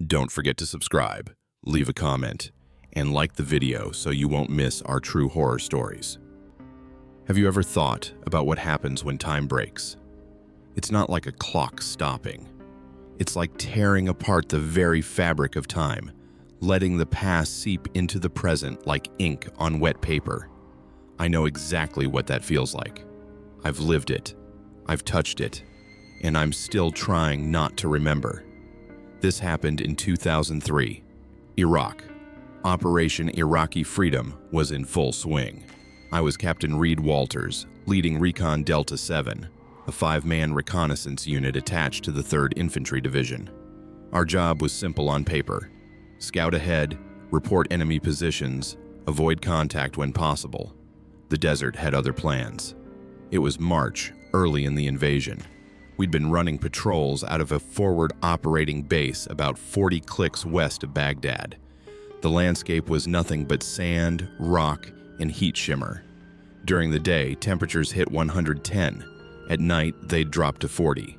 Don't forget to subscribe, leave a comment, and like the video so you won't miss our true horror stories. Have you ever thought about what happens when time breaks? It's not like a clock stopping. It's like tearing apart the very fabric of time, letting the past seep into the present like ink on wet paper. I know exactly what that feels like. I've lived it, I've touched it, and I'm still trying not to remember. This happened in 2003, Iraq. Operation Iraqi Freedom was in full swing. I was Captain Reed Walters, leading Recon Delta 7, a 5-man reconnaissance unit attached to the 3rd Infantry Division. Our job was simple on paper: scout ahead, report enemy positions, avoid contact when possible. The desert had other plans. It was March, early in the invasion. We'd been running patrols out of a forward operating base about 40 clicks west of Baghdad. The landscape was nothing but sand, rock, and heat shimmer. During the day, temperatures hit 110. At night, they'd drop to 40.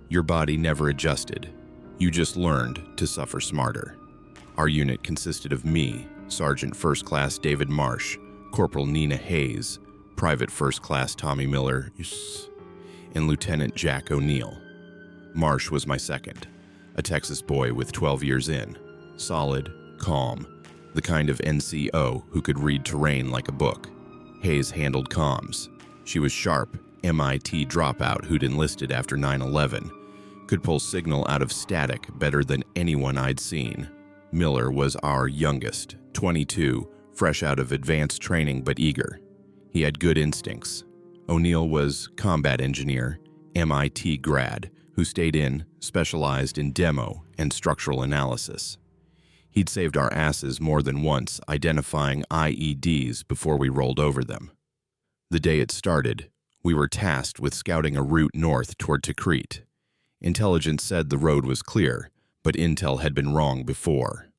Your body never adjusted. You just learned to suffer smarter. Our unit consisted of me, Sergeant First Class David Marsh, Corporal Nina Hayes, Private First Class Tommy Miller, and Lieutenant Jack O'Neill. Marsh was my second, a Texas boy with 12 years in, solid, calm, the kind of NCO who could read terrain like a book. Hayes handled comms. She was sharp, MIT dropout who'd enlisted after 9/11, could pull signal out of static better than anyone I'd seen. Miller was our youngest, 22, fresh out of advanced training but eager. He had good instincts. O'Neill was combat engineer, MIT grad, who stayed in, specialized in demo and structural analysis. He'd saved our asses more than once identifying IEDs before we rolled over them. The day it started, we were tasked with scouting a route north toward Tikrit. Intelligence said the road was clear, but intel had been wrong before.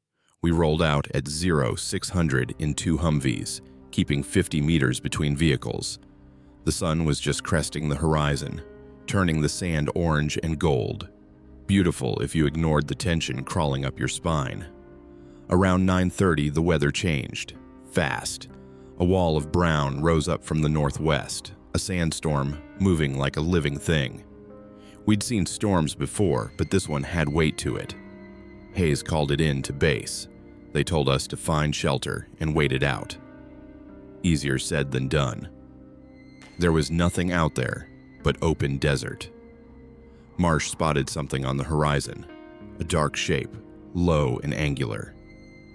We rolled out at 0600 in 2 Humvees, keeping 50 meters between vehicles. The sun was just cresting the horizon, turning the sand orange and gold. Beautiful if you ignored the tension crawling up your spine. Around 9:30, the weather changed. Fast. A wall of brown rose up from the northwest, a sandstorm moving like a living thing. We'd seen storms before, but this one had weight to it. Hayes called it in to base. They told us to find shelter and wait it out. Easier said than done. There was nothing out there but open desert. Marsh spotted something on the horizon, a dark shape, low and angular.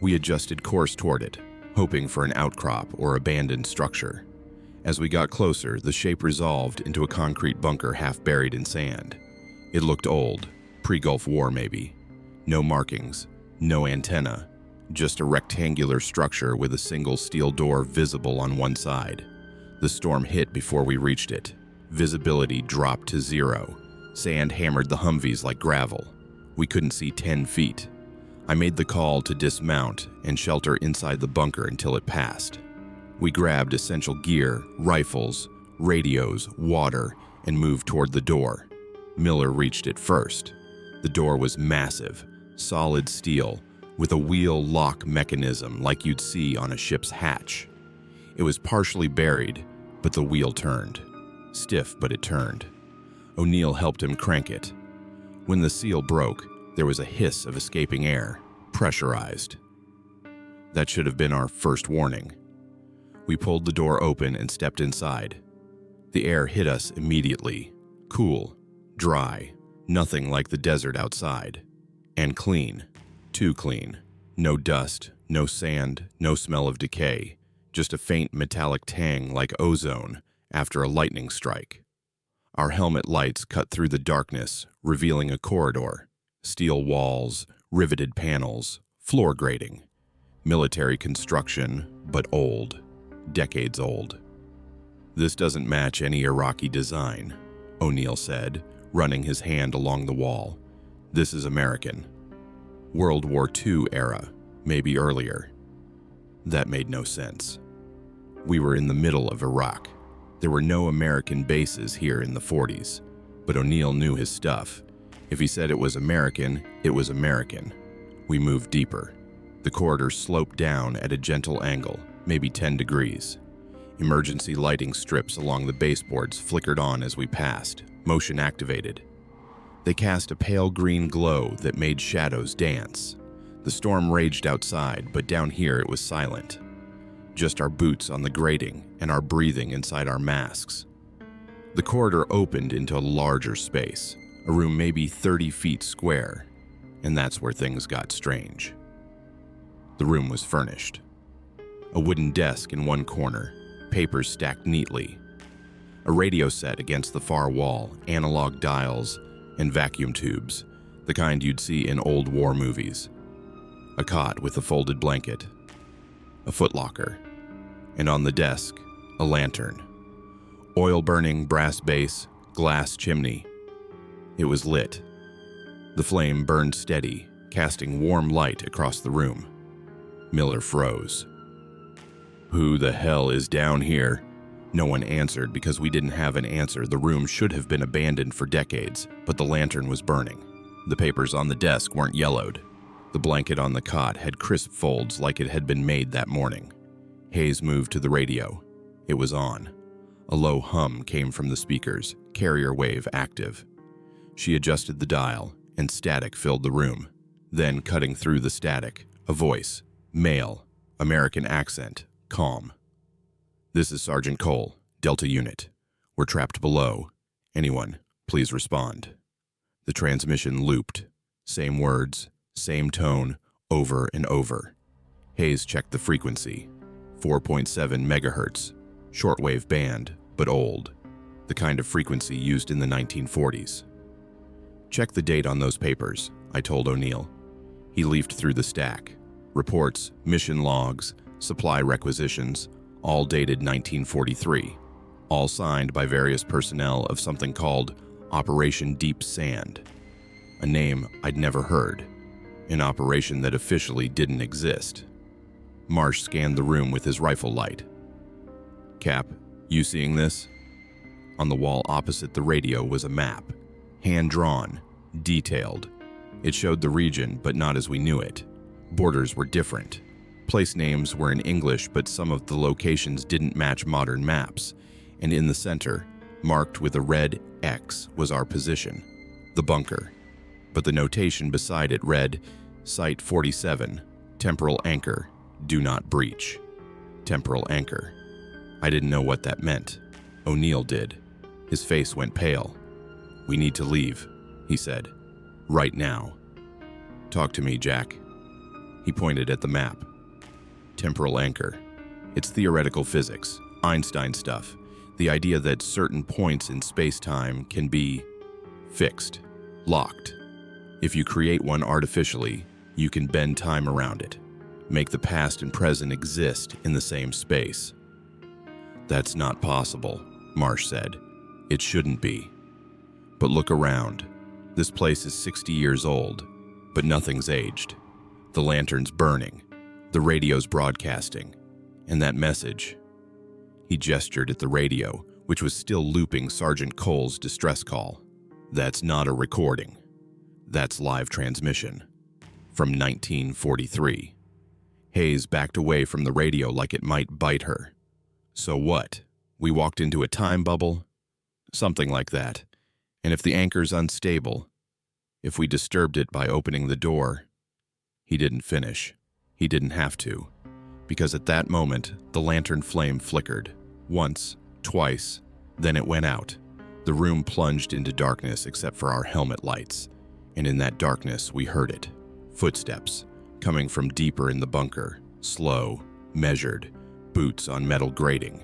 We adjusted course toward it, hoping for an outcrop or abandoned structure. As we got closer, the shape resolved into a concrete bunker half buried in sand. It looked old, pre-Gulf War maybe. No markings, no antenna, just a rectangular structure with a single steel door visible on one side. The storm hit before we reached it. Visibility dropped to 0. Sand hammered the Humvees like gravel. We couldn't see 10 feet. I made the call to dismount and shelter inside the bunker until it passed. We grabbed essential gear, rifles, radios, water, and moved toward the door. Miller reached it first. The door was massive, solid steel, with a wheel lock mechanism like you'd see on a ship's hatch. It was partially buried, but the wheel turned. Stiff, but it turned. O'Neill helped him crank it. When the seal broke, there was a hiss of escaping air, pressurized. That should have been our first warning. We pulled the door open and stepped inside. The air hit us immediately. Cool, dry, nothing like the desert outside. And clean. Too clean. No dust, no sand, no smell of decay. Just a faint metallic tang like ozone after a lightning strike. Our helmet lights cut through the darkness, revealing a corridor. Steel walls, riveted panels, floor grating. Military construction, but old. Decades old. This doesn't match any Iraqi design, O'Neill said, running his hand along the wall. This is American. World War II era, maybe earlier. That made no sense. We were in the middle of Iraq. There were no American bases here in the 40s, but O'Neill knew his stuff. If he said it was American, it was American. We moved deeper. The corridor sloped down at a gentle angle, maybe 10 degrees. Emergency lighting strips along the baseboards flickered on as we passed, motion activated. They cast a pale green glow that made shadows dance. The storm raged outside, but down here it was silent. Just our boots on the grating and our breathing inside our masks. The corridor opened into a larger space, a room maybe 30 feet square, and that's where things got strange. The room was furnished. A wooden desk in one corner, papers stacked neatly. A radio set against the far wall, analog dials, and vacuum tubes, the kind you'd see in old war movies. A cot with a folded blanket, a footlocker, and on the desk, a lantern. Oil-burning brass base, glass chimney. It was lit. The flame burned steady, casting warm light across the room. Miller froze. "Who the hell is down here?" No one answered because we didn't have an answer. The room should have been abandoned for decades, but the lantern was burning. The papers on the desk weren't yellowed. The blanket on the cot had crisp folds like it had been made that morning. Hayes moved to the radio. It was on. A low hum came from the speakers, carrier wave active. She adjusted the dial, and static filled the room. Then, cutting through the static, a voice, male, American accent, calm. "This is Sergeant Cole, Delta Unit. We're trapped below. Anyone, please respond." The transmission looped. Same words, same tone, over and over. Hayes checked the frequency. 4.7 megahertz, shortwave band, but old. The kind of frequency used in the 1940s. "Check the date on those papers," I told O'Neill. He leafed through the stack. Reports, mission logs, supply requisitions, all dated 1943, all signed by various personnel of something called Operation Deep Sand, a name I'd never heard, an operation that officially didn't exist. Marsh scanned the room with his rifle light. "Cap, you seeing this?" On the wall opposite the radio was a map, hand-drawn, detailed. It showed the region, but not as we knew it. Borders were different. Place names were in English, but some of the locations didn't match modern maps, and in the center, marked with a red X, was our position, the bunker. But the notation beside it read, Site 47, Temporal Anchor, Do Not Breach. Temporal Anchor. I didn't know what that meant. O'Neill did. His face went pale. "We need to leave," he said. "Right now." "Talk to me, Jack." He pointed at the map. Temporal anchor. It's theoretical physics, Einstein stuff. The idea that certain points in space-time can be fixed, locked. If you create one artificially, you can bend time around it, make the past and present exist in the same space. "That's not possible," Marsh said. "It shouldn't be. But look around. This place is 60 years old, but nothing's aged. The lantern's burning. The radio's broadcasting. And that message." He gestured at the radio, which was still looping Sergeant Cole's distress call. "That's not a recording. That's live transmission. From 1943. Hayes backed away from the radio like it might bite her. "So what? We walked into a time bubble?" "Something like that. And if the anchor's unstable, if we disturbed it by opening the door..." He didn't finish. He didn't have to, because at that moment, the lantern flame flickered. Once, twice, then it went out. The room plunged into darkness except for our helmet lights, and in that darkness we heard it. Footsteps, coming from deeper in the bunker, slow, measured, boots on metal grating.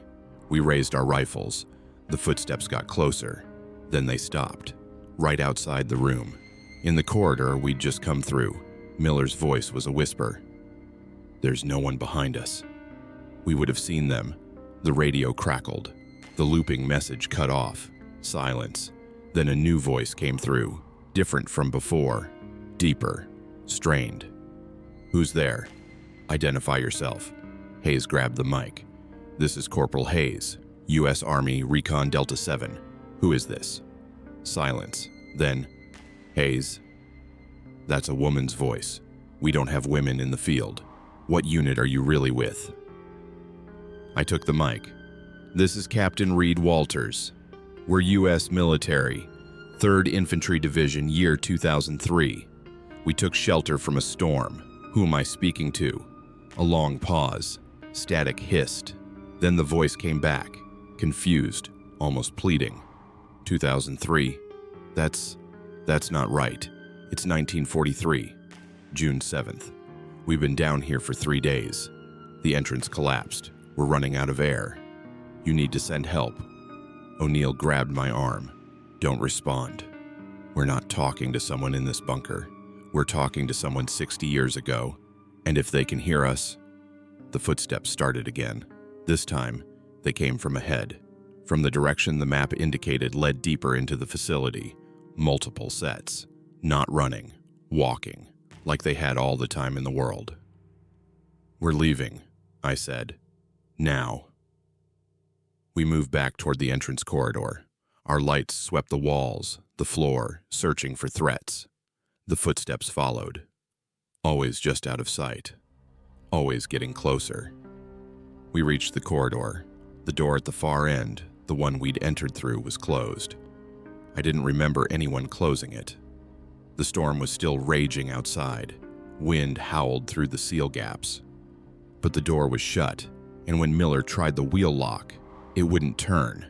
We raised our rifles. The footsteps got closer. Then they stopped, right outside the room. In the corridor we'd just come through, Miller's voice was a whisper. "There's no one behind us." We would have seen them. The radio crackled. The looping message cut off. Silence. Then a new voice came through, different from before, deeper, strained. "Who's there? Identify yourself." Hayes grabbed the mic. "This is Corporal Hayes, U.S. Army Recon Delta 7. Who is this?" Silence. Then, "Hayes." That's a woman's voice. We don't have women in the field. What unit are you really with? I took the mic. This is Captain Reed Walters. We're U.S. military, 3rd Infantry Division, year 2003. We took shelter from a storm. Who am I speaking to? A long pause. Static hissed. Then the voice came back, confused, almost pleading. 2003? That's not right. It's 1943, June 7th. We've been down here for 3 days. The entrance collapsed. We're running out of air. You need to send help. O'Neill grabbed my arm. Don't respond. We're not talking to someone in this bunker. We're talking to someone 60 years ago. And if they can hear us... The footsteps started again. This time, they came from ahead. From the direction the map indicated led deeper into the facility. Multiple sets. Not running. Walking. Like they had all the time in the world. We're leaving, I said. Now. We moved back toward the entrance corridor. Our lights swept the walls, the floor, searching for threats. The footsteps followed. Always just out of sight. Always getting closer. We reached the corridor. The door at the far end, the one we'd entered through, was closed. I didn't remember anyone closing it. The storm was still raging outside. Wind howled through the seal gaps. But the door was shut, and when Miller tried the wheel lock, it wouldn't turn.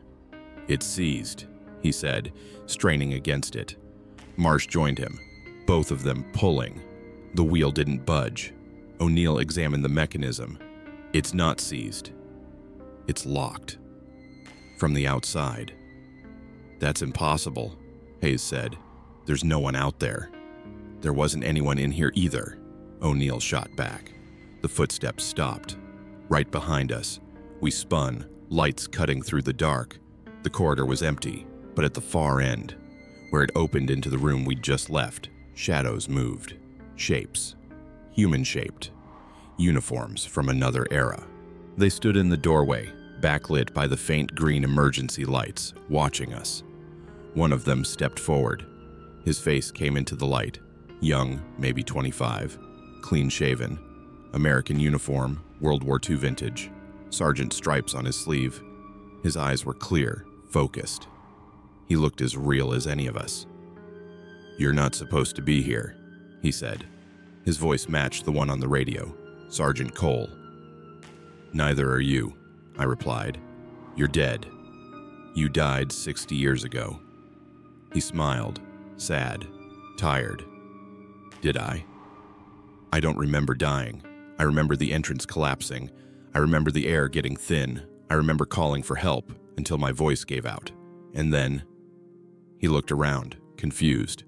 It seized, he said, straining against it. Marsh joined him, both of them pulling. The wheel didn't budge. O'Neill examined the mechanism. It's not seized. It's locked. From the outside. That's impossible, Hayes said. There's no one out there. There wasn't anyone in here either, O'Neill shot back. The footsteps stopped. Right behind us. We spun, lights cutting through the dark. The corridor was empty, but at the far end, where it opened into the room we'd just left, shadows moved. Shapes. Human-shaped. Uniforms from another era. They stood in the doorway, backlit by the faint green emergency lights, watching us. One of them stepped forward. His face came into the light. Young, maybe 25. Clean-shaven. American uniform, World War II vintage. Sergeant stripes on his sleeve. His eyes were clear, focused. He looked as real as any of us. "You're not supposed to be here," he said. His voice matched the one on the radio. Sergeant Cole. "Neither are you," I replied. "You're dead. You died 60 years ago." He smiled, sad, tired. Did I? I don't remember dying. I remember the entrance collapsing. I remember the air getting thin. I remember calling for help until my voice gave out. And then... He looked around, confused.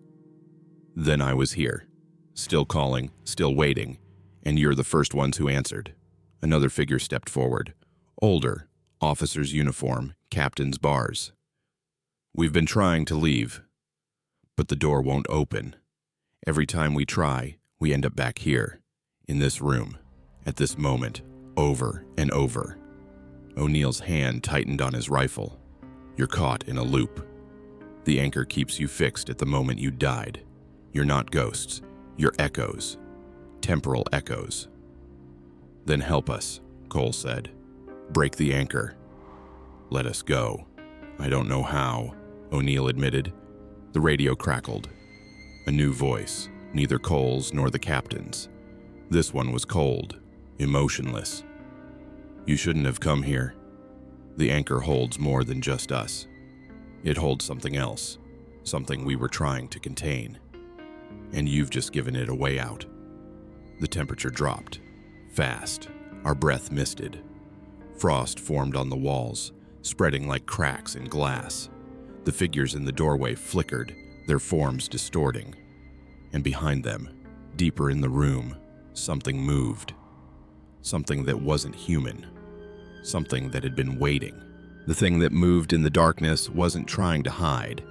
Then I was here. Still calling, still waiting. And you're the first ones who answered. Another figure stepped forward. Older, officer's uniform, captain's bars. "We've been trying to leave, but the door won't open. Every time we try, we end up back here, in this room, at this moment, over and over." O'Neill's hand tightened on his rifle. "You're caught in a loop. The anchor keeps you fixed at the moment you died. You're not ghosts. You're echoes. Temporal echoes." "Then help us," Cole said. "Break the anchor. Let us go." "I don't know how," O'Neill admitted. The radio crackled. A new voice, neither Cole's nor the captain's. This one was cold, emotionless. "You shouldn't have come here. The anchor holds more than just us. It holds something else, something we were trying to contain. And you've just given it a way out." The temperature dropped. Fast. Our breath misted. Frost formed on the walls, spreading like cracks in glass. The figures in the doorway flickered, their forms distorting. And behind them, deeper in the room, something moved. Something that wasn't human. Something that had been waiting. The thing that moved in the darkness wasn't trying to hide.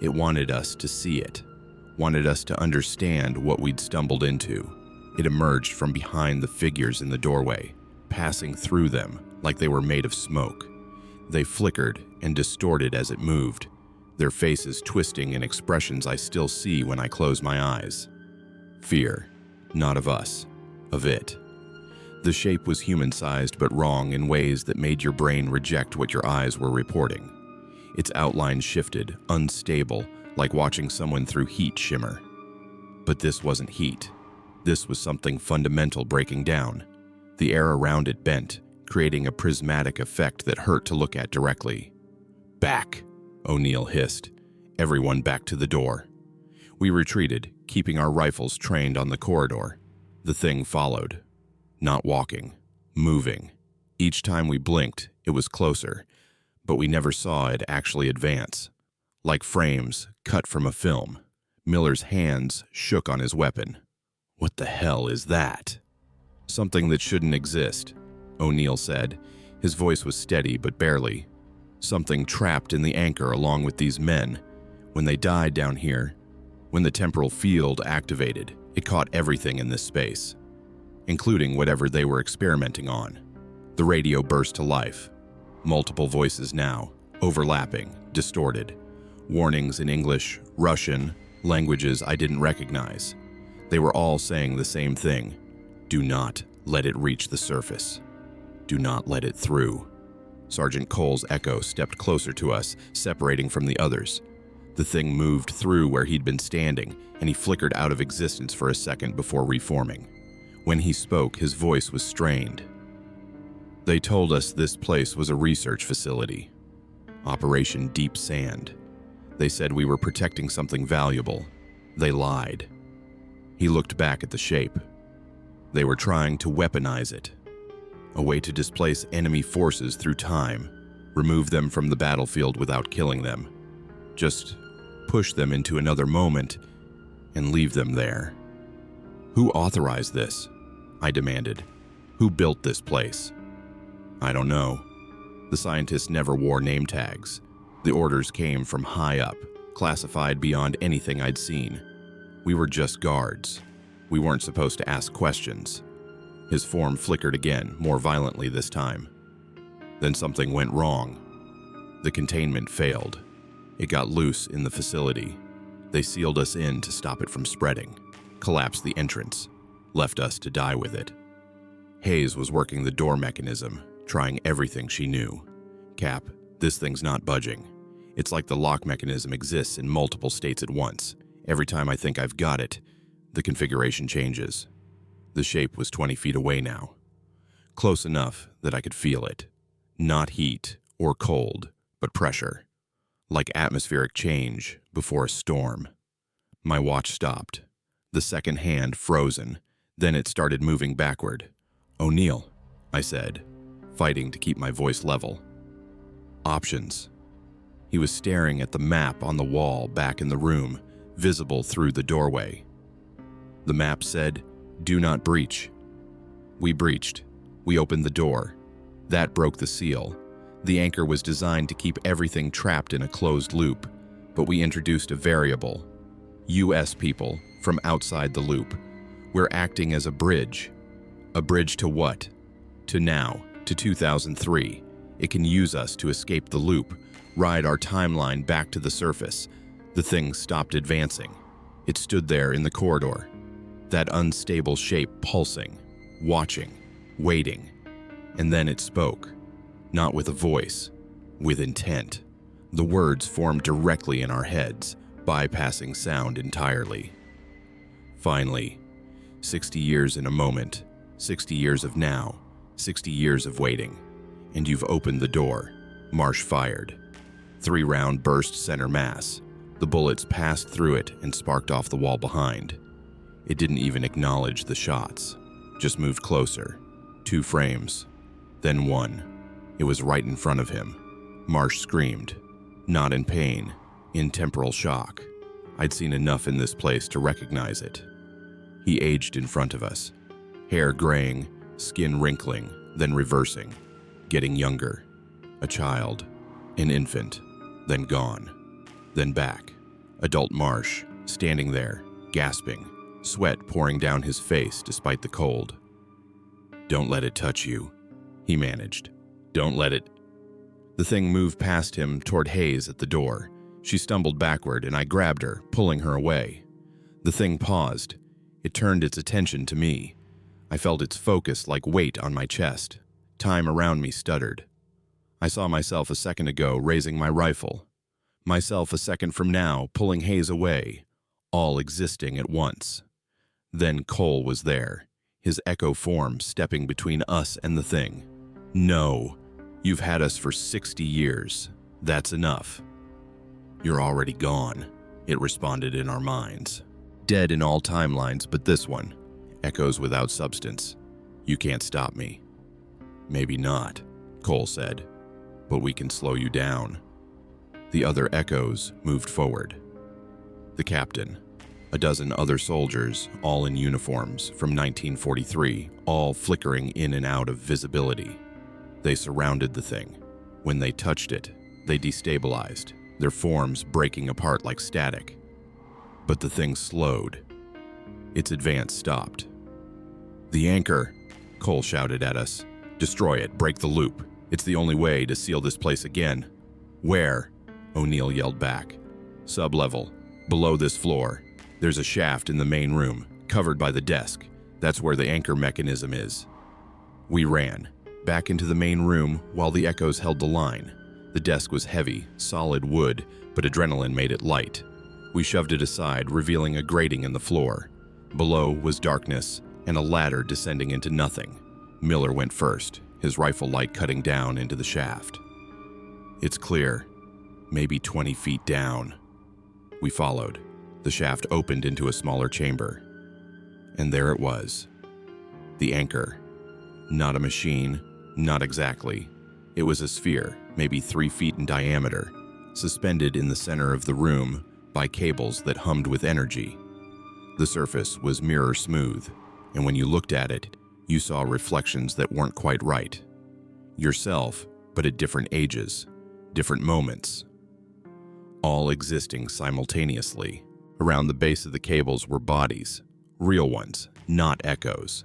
It wanted us to see it. Wanted us to understand what we'd stumbled into. It emerged from behind the figures in the doorway, passing through them like they were made of smoke. They flickered and distorted as it moved, their faces twisting in expressions I still see when I close my eyes. Fear, Not of us, of it. The shape was human-sized but wrong in ways that made your brain reject what your eyes were reporting. Its outline shifted, unstable, like watching someone through heat shimmer. But this wasn't heat. This was something fundamental breaking down. The air around it bent, creating a prismatic effect that hurt to look at directly. "Back!" O'Neill hissed. Everyone back to the door. We retreated, keeping our rifles trained on the corridor. The thing followed. Not walking, moving. Each time we blinked, it was closer, but we never saw it actually advance. Like frames cut from a film, Miller's hands shook on his weapon. "What the hell is that?" "Something that shouldn't exist," O'Neill said. His voice was steady but barely. "Something trapped in the anchor along with these men. When they died down here, when the temporal field activated, it caught everything in this space, including whatever they were experimenting on." The radio burst to life. Multiple voices now, overlapping, distorted. Warnings in English, Russian, languages I didn't recognize. They were all saying the same thing. "Do not let it reach the surface. Do not let it through." Sergeant Cole's echo stepped closer to us, separating from the others. The thing moved through where he'd been standing, and he flickered out of existence for a second before reforming. When he spoke, his voice was strained. "They told us this place was a research facility. Operation Deep Sand. They said we were protecting something valuable. They lied." He looked back at the shape. "They were trying to weaponize it. A way to displace enemy forces through time, remove them from the battlefield without killing them. Just push them into another moment and leave them there." "Who authorized this?" I demanded. "Who built this place?" "I don't know. The scientists never wore name tags. The orders came from high up, classified beyond anything I'd seen. We were just guards. We weren't supposed to ask questions." His form flickered again, more violently this time. Then something went wrong. The containment failed. It got loose in the facility. They sealed us in to stop it from spreading, collapsed the entrance, left us to die with it. Hayes was working the door mechanism, trying everything she knew. "Cap, this thing's not budging. It's like the lock mechanism exists in multiple states at once. Every time I think I've got it, the configuration changes." The shape was 20 feet away now. Close enough that I could feel it. Not heat or cold, but pressure. Like atmospheric change before a storm. My watch stopped. The second hand frozen. Then it started moving backward. "O'Neill," I said, fighting to keep my voice level. "Options." He was staring at the map on the wall back in the room, visible through the doorway. The map said, "Do not breach." We breached. We opened the door. That broke the seal. The anchor was designed to keep everything trapped in a closed loop, but we introduced a variable. US people from outside the loop. We're acting as a bridge. A bridge to what? To now, to 2003. It can use us to escape the loop, ride our timeline back to the surface. The thing stopped advancing. It stood there in the corridor. That unstable shape pulsing, watching, waiting. And then it spoke. Not with a voice, with intent. The words formed directly in our heads, bypassing sound entirely. Finally, 60 years in a moment, 60 years of now, 60 years of waiting. And you've opened the door. Marsh fired. 3-round burst center mass. The bullets passed through it and sparked off the wall behind. It didn't even acknowledge the shots, just moved closer. 2 frames, then 1. It was right in front of him. Marsh screamed, not in pain, in temporal shock. I'd seen enough in this place to recognize it. He aged in front of us, hair graying, skin wrinkling, then reversing, getting younger. A child, an infant, then gone, then back. Adult Marsh, standing there, gasping, sweat pouring down his face despite the cold. "Don't let it touch you," he managed. "Don't let it." The thing moved past him toward Hayes at the door. She stumbled backward and I grabbed her, pulling her away. The thing paused. It turned its attention to me. I felt its focus like weight on my chest. Time around me stuttered. I saw myself a second ago raising my rifle. Myself a second from now pulling Hayes away, all existing at once. Then Cole was there, his echo form stepping between us and the thing. No, you've had us for 60 years. That's enough. You're already gone, it responded in our minds. Dead in all timelines but this one. Echoes without substance. You can't stop me. Maybe not, Cole said, but we can slow you down. The other echoes moved forward. The captain, a dozen other soldiers, all in uniforms from 1943, all flickering in and out of visibility. They surrounded the thing. When they touched it, they destabilized, their forms breaking apart like static. But the thing slowed. Its advance stopped. The anchor, Cole shouted at us. Destroy it, break the loop. It's the only way to seal this place again. Where? O'Neill yelled back. Sub-level, below this floor. There's a shaft in the main room, covered by the desk. That's where the anchor mechanism is. We ran, back into the main room while the echoes held the line. The desk was heavy, solid wood, but adrenaline made it light. We shoved it aside, revealing a grating in the floor. Below was darkness and a ladder descending into nothing. Miller went first, his rifle light cutting down into the shaft. It's clear, maybe 20 feet down. We followed. The shaft opened into a smaller chamber. And there it was. The anchor. Not a machine, not exactly. It was a sphere, maybe 3 feet in diameter, suspended in the center of the room by cables that hummed with energy. The surface was mirror smooth, and when you looked at it, you saw reflections that weren't quite right. Yourself, but at different ages, different moments, all existing simultaneously. Around the base of the cables were bodies, real ones, not echoes.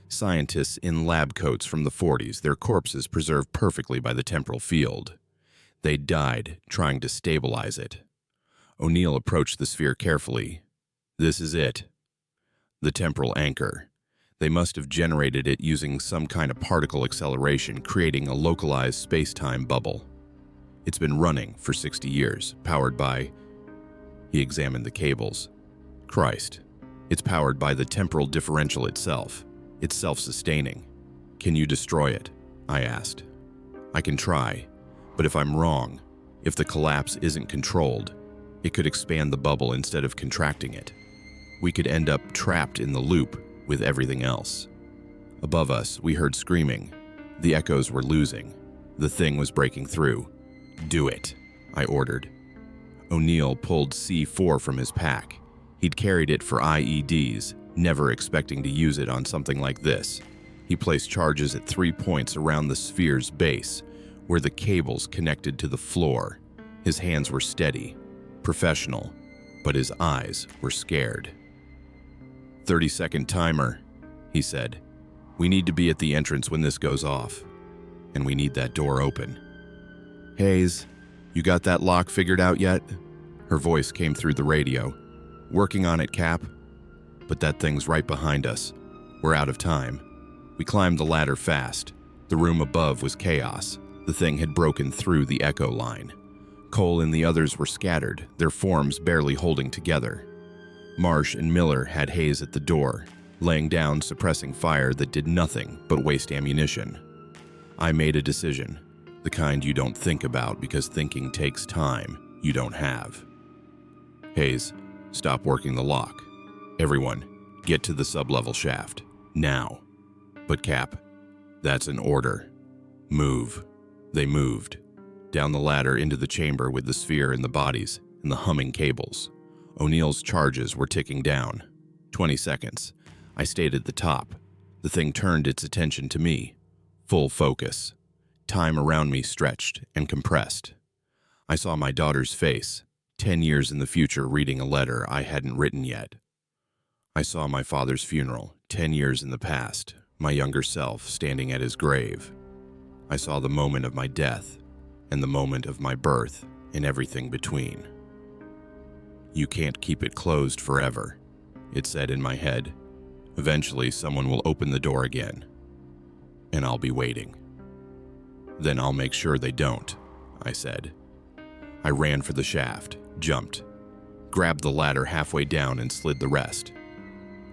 Scientists in lab coats from the 40s, their corpses preserved perfectly by the temporal field. They died trying to stabilize it. O'Neill approached the sphere carefully. This is it. The temporal anchor. They must have generated it using some kind of particle acceleration, creating a localized space-time bubble. It's been running for 60 years, powered by... He examined the cables. Christ. It's powered by the temporal differential itself. It's self-sustaining. Can you destroy it? I asked. I can try, but if I'm wrong, if the collapse isn't controlled, it could expand the bubble instead of contracting it. We could end up trapped in the loop with everything else. Above us, we heard screaming. The echoes were losing. The thing was breaking through. Do it, I ordered. O'Neill pulled C4 from his pack. He'd carried it for IEDs, never expecting to use it on something like this. He placed charges at 3 points around the sphere's base, where the cables connected to the floor. His hands were steady, professional, but his eyes were scared. 30-second timer, he said. We need to be at the entrance when this goes off, and we need that door open. Hayes, you got that lock figured out yet? Her voice came through the radio. Working on it, Cap. But that thing's right behind us. We're out of time. We climbed the ladder fast. The room above was chaos. The thing had broken through the echo line. Cole and the others were scattered, their forms barely holding together. Marsh and Miller had Hayes at the door, laying down suppressing fire that did nothing but waste ammunition. I made a decision, the kind you don't think about because thinking takes time you don't have. Hayes, stop working the lock. Everyone, get to the sub-level shaft, now. But Cap, that's an order. Move. They moved. Down the ladder into the chamber with the sphere and the bodies and the humming cables. O'Neill's charges were ticking down. 20 seconds. I stayed at the top. The thing turned its attention to me. Full focus. Time around me stretched and compressed. I saw my daughter's face, 10 years in the future reading a letter I hadn't written yet. I saw my father's funeral, 10 years in the past, my younger self standing at his grave. I saw the moment of my death and the moment of my birth and everything between. You can't keep it closed forever. it said in my head. Eventually, someone will open the door again, and I'll be waiting. Then I'll make sure they don't, I said. I ran for the shaft, jumped, grabbed the ladder halfway down and slid the rest.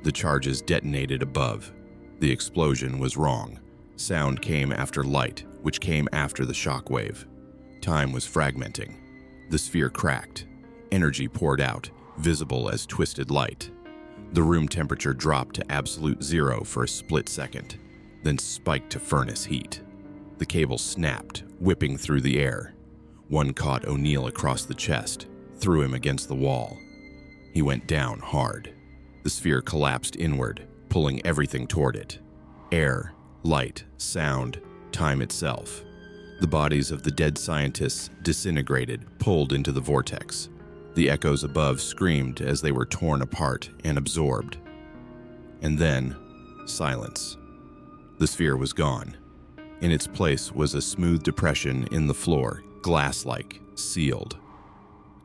The charges detonated above. The explosion was wrong. Sound came after light, which came after the shockwave. Time was fragmenting. The sphere cracked. Energy poured out, visible as twisted light. The room temperature dropped to absolute zero for a split second, then spiked to furnace heat. The cable snapped, whipping through the air. One caught O'Neill across the chest, threw him against the wall. He went down hard. The sphere collapsed inward, pulling everything toward it. Air, light, sound, time itself. The bodies of the dead scientists disintegrated, pulled into the vortex. The echoes above screamed as they were torn apart and absorbed. And then, silence. The sphere was gone. In its place was a smooth depression in the floor, glass-like, sealed.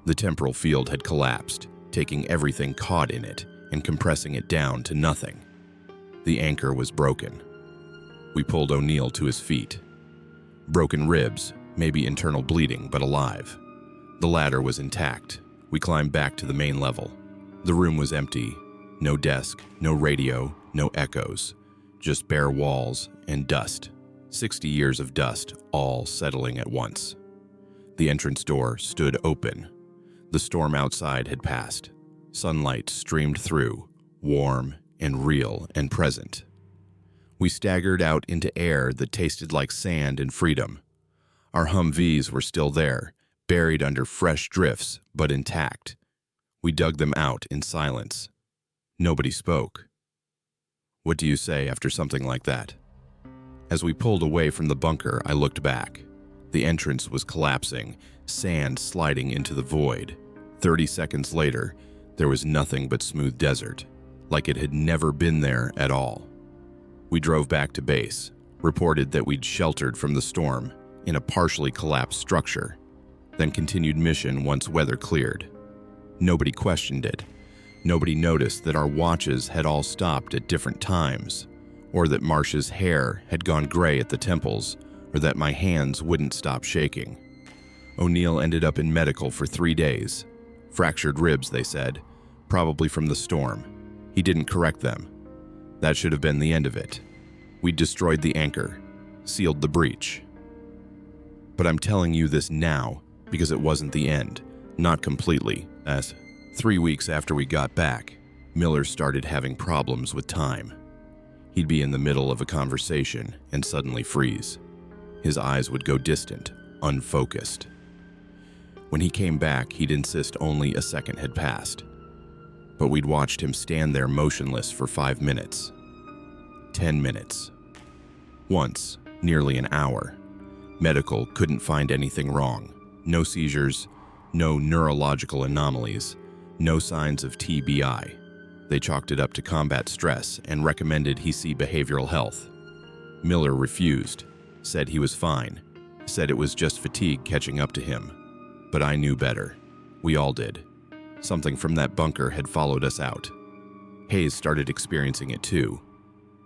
The temporal field had collapsed, taking everything caught in it and compressing it down to nothing. The anchor was broken. We pulled O'Neill to his feet. Broken ribs, maybe internal bleeding, but alive. The ladder was intact. We climbed back to the main level. The room was empty. No desk, no radio, no echoes. Just bare walls and dust. 60 years of dust, all settling at once. The entrance door stood open. The storm outside had passed. Sunlight streamed through, warm and real and present. We staggered out into air that tasted like sand and freedom. Our Humvees were still there, buried under fresh drifts, but intact. We dug them out in silence. Nobody spoke. What do you say after something like that? As we pulled away from the bunker, I looked back. The entrance was collapsing, sand sliding into the void. 30 seconds later, there was nothing but smooth desert, like it had never been there at all. We drove back to base, reported that we'd sheltered from the storm in a partially collapsed structure, then continued mission once weather cleared. Nobody questioned it. Nobody noticed that our watches had all stopped at different times, or that Marsh's hair had gone gray at the temples, or that my hands wouldn't stop shaking. O'Neill ended up in medical for 3 days. Fractured ribs, they said, probably from the storm. He didn't correct them. That should have been the end of it. We destroyed the anchor, sealed the breach. But I'm telling you this now because it wasn't the end, not completely, as 3 weeks after we got back, Miller started having problems with time. He'd be in the middle of a conversation and suddenly freeze. His eyes would go distant, unfocused. When he came back, he'd insist only a second had passed. But we'd watched him stand there motionless for 5 minutes. 10 minutes. Once, nearly an hour. Medical couldn't find anything wrong. No seizures, no neurological anomalies, no signs of TBI. They chalked it up to combat stress and recommended he see behavioral health. Miller refused, said he was fine, said it was just fatigue catching up to him. But I knew better. We all did. Something from that bunker had followed us out. Hayes started experiencing it too.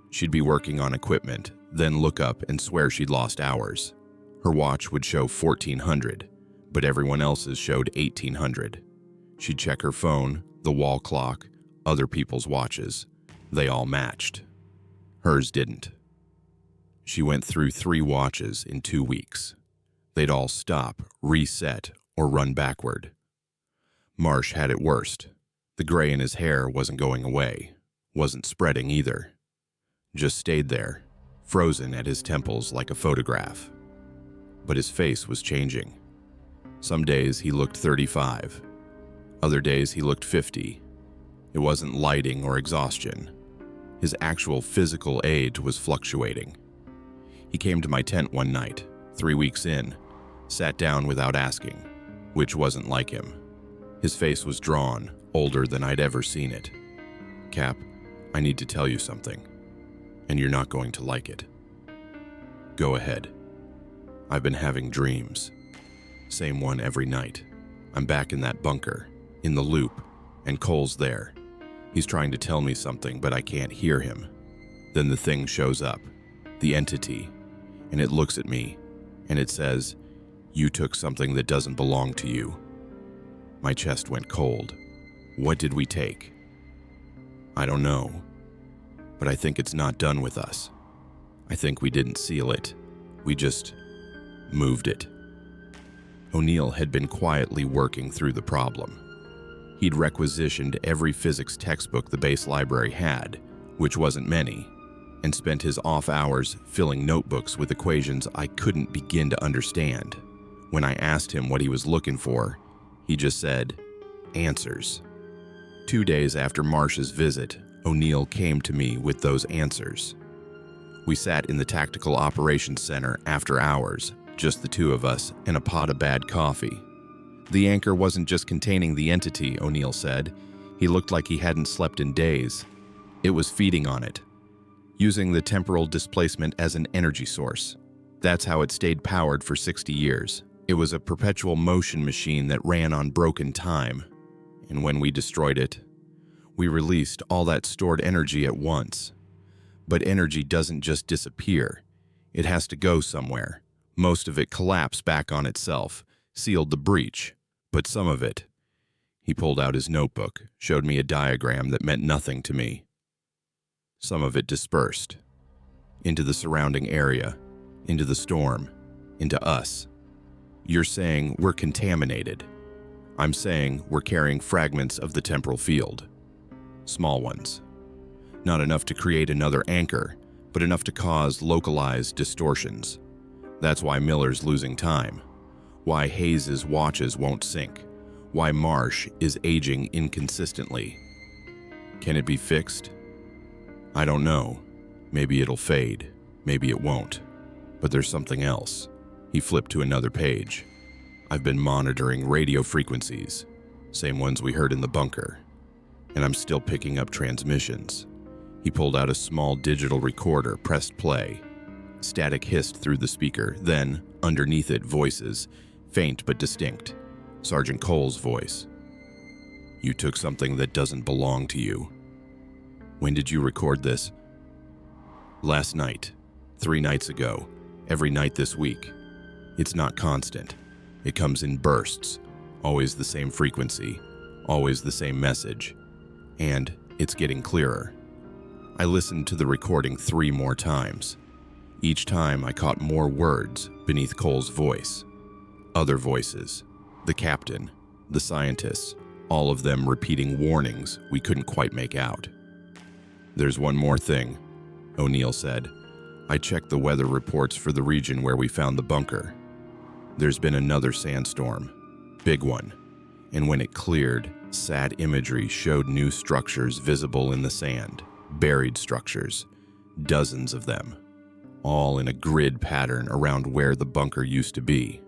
She'd be working on equipment, then look up and swear she'd lost hours. Her watch would show 1400, but everyone else's showed 1800. She'd check her phone, the wall clock, other people's watches. They all matched. Hers didn't. She went through 3 watches in 2 weeks. They'd all stop, reset, or run backward. Marsh had it worst. The gray in his hair wasn't going away, wasn't spreading either. Just stayed there, frozen at his temples like a photograph. But his face was changing. Some days he looked 35. Other days he looked 50. It wasn't lighting or exhaustion. His actual physical age was fluctuating. He came to my tent one night, 3 weeks in, sat down without asking, which wasn't like him. His face was drawn, older than I'd ever seen it. Cap, I need to tell you something, and you're not going to like it. Go ahead. I've been having dreams. Same one every night. I'm back in that bunker, in the loop, and Cole's there. He's trying to tell me something, but I can't hear him. Then the thing shows up, the entity, and it looks at me, and it says, "You took something that doesn't belong to you." My chest went cold. What did we take? I don't know, but I think it's not done with us. I think we didn't seal it. We just moved it. O'Neill had been quietly working through the problem. He'd requisitioned every physics textbook the base library had, which wasn't many, and spent his off hours filling notebooks with equations I couldn't begin to understand. When I asked him what he was looking for, he just said, "Answers." 2 days after Marsh's visit, O'Neill came to me with those answers. We sat in the Tactical Operations Center after hours, just the two of us, and a pot of bad coffee. The anchor wasn't just containing the entity, O'Neill said. He looked like he hadn't slept in days. It was feeding on it, using the temporal displacement as an energy source. That's how it stayed powered for 60 years. It was a perpetual motion machine that ran on broken time. And when we destroyed it, we released all that stored energy at once. But energy doesn't just disappear. It has to go somewhere. Most of it collapsed back on itself, sealed the breach. But some of it, he pulled out his notebook, showed me a diagram that meant nothing to me. Some of it dispersed into the surrounding area, into the storm, into us. You're saying we're contaminated. I'm saying we're carrying fragments of the temporal field. Small ones. Not enough to create another anchor, but enough to cause localized distortions. That's why Miller's losing time. Why Hayes's watches won't sync. Why Marsh is aging inconsistently. Can it be fixed? I don't know. Maybe it'll fade. Maybe it won't. But there's something else. He flipped to another page. I've been monitoring radio frequencies, same ones we heard in the bunker, and I'm still picking up transmissions. He pulled out a small digital recorder, pressed play. Static hissed through the speaker, then, underneath it, voices, faint but distinct. Sergeant Cole's voice. "You took something that doesn't belong to you." "When did you record this?" "Last night. 3 nights ago. Every night this week. It's not constant. It comes in bursts. Always the same frequency. Always the same message. And it's getting clearer." I listened to the recording 3 more times. Each time I caught more words beneath Cole's voice. Other voices. The captain. The scientists. All of them repeating warnings we couldn't quite make out. "There's one more thing," O'Neill said. "I checked the weather reports for the region where we found the bunker. There's been another sandstorm. Big one. And when it cleared, SAT imagery showed new structures visible in the sand. Buried structures. Dozens of them. All in a grid pattern around where the bunker used to be.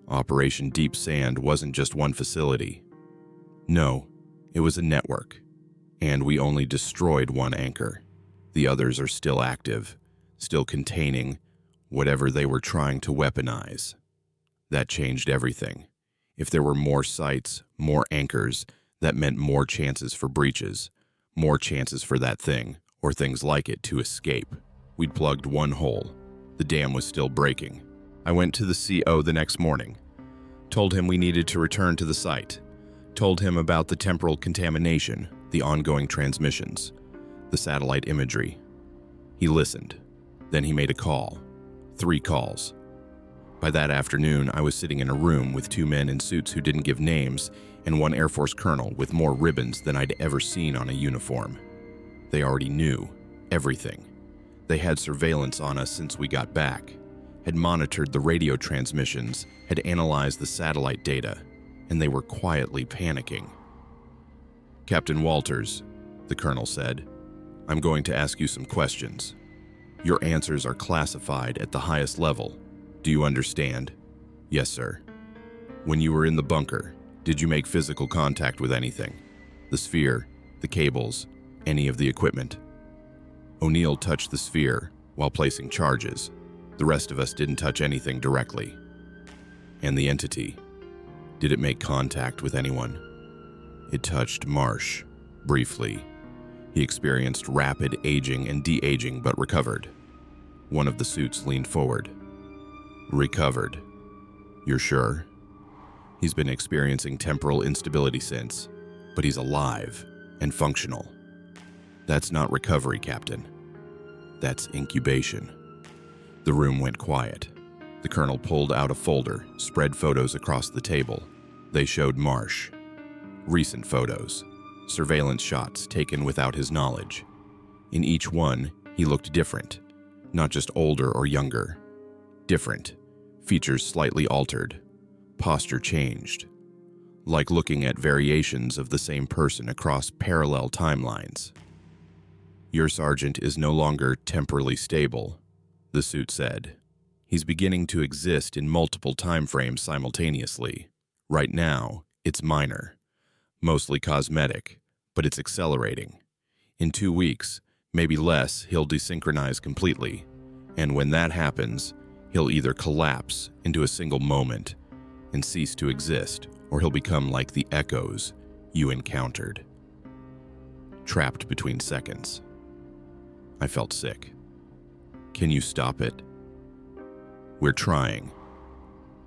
Operation Deep Sand wasn't just one facility. No, it was a network. And we only destroyed one anchor. The others are still active, still containing whatever they were trying to weaponize. That changed everything. If there were more sites, more anchors, that meant more chances for breaches, more chances for that thing, or things like it, to escape. We'd plugged one hole. The dam was still breaking. I went to the CO the next morning. Told him we needed to return to the site. Told him about the temporal contamination, the ongoing transmissions, the satellite imagery. He listened. Then he made a call. 3 calls. By that afternoon, I was sitting in a room with 2 men in suits who didn't give names and 1 Air Force colonel with more ribbons than I'd ever seen on a uniform. They already knew everything. They had surveillance on us since we got back, had monitored the radio transmissions, had analyzed the satellite data, and they were quietly panicking. "Captain Walters," the colonel said, "I'm going to ask you some questions. Your answers are classified at the highest level. Do you understand?" "Yes, sir." "When you were in the bunker, did you make physical contact with anything? The sphere, the cables, any of the equipment?" O'Neill touched the sphere while placing charges. The rest of us didn't touch anything directly. "And the entity, did it make contact with anyone?" "It touched Marsh. Briefly, he experienced rapid aging and de-aging but recovered. One of the suits leaned forward. Recovered. You're sure? He's been experiencing temporal instability since, but he's alive and functional. That's not recovery, Captain. That's incubation. The room went quiet. The colonel pulled out a folder, spread photos across the table. They showed Marsh. Recent photos, surveillance shots taken without his knowledge. In each one, he looked different, not just older or younger. Different, features slightly altered, posture changed. Like looking at variations of the same person across parallel timelines. Your sergeant is no longer temporally stable, the suit said. He's beginning to exist in multiple time frames simultaneously. Right now, it's minor, mostly cosmetic, but it's accelerating. In 2 weeks, maybe less, he'll desynchronize completely. And when that happens, he'll either collapse into a single moment and cease to exist, or he'll become like the echoes you encountered. Trapped between seconds. I felt sick. Can you stop it? We're trying,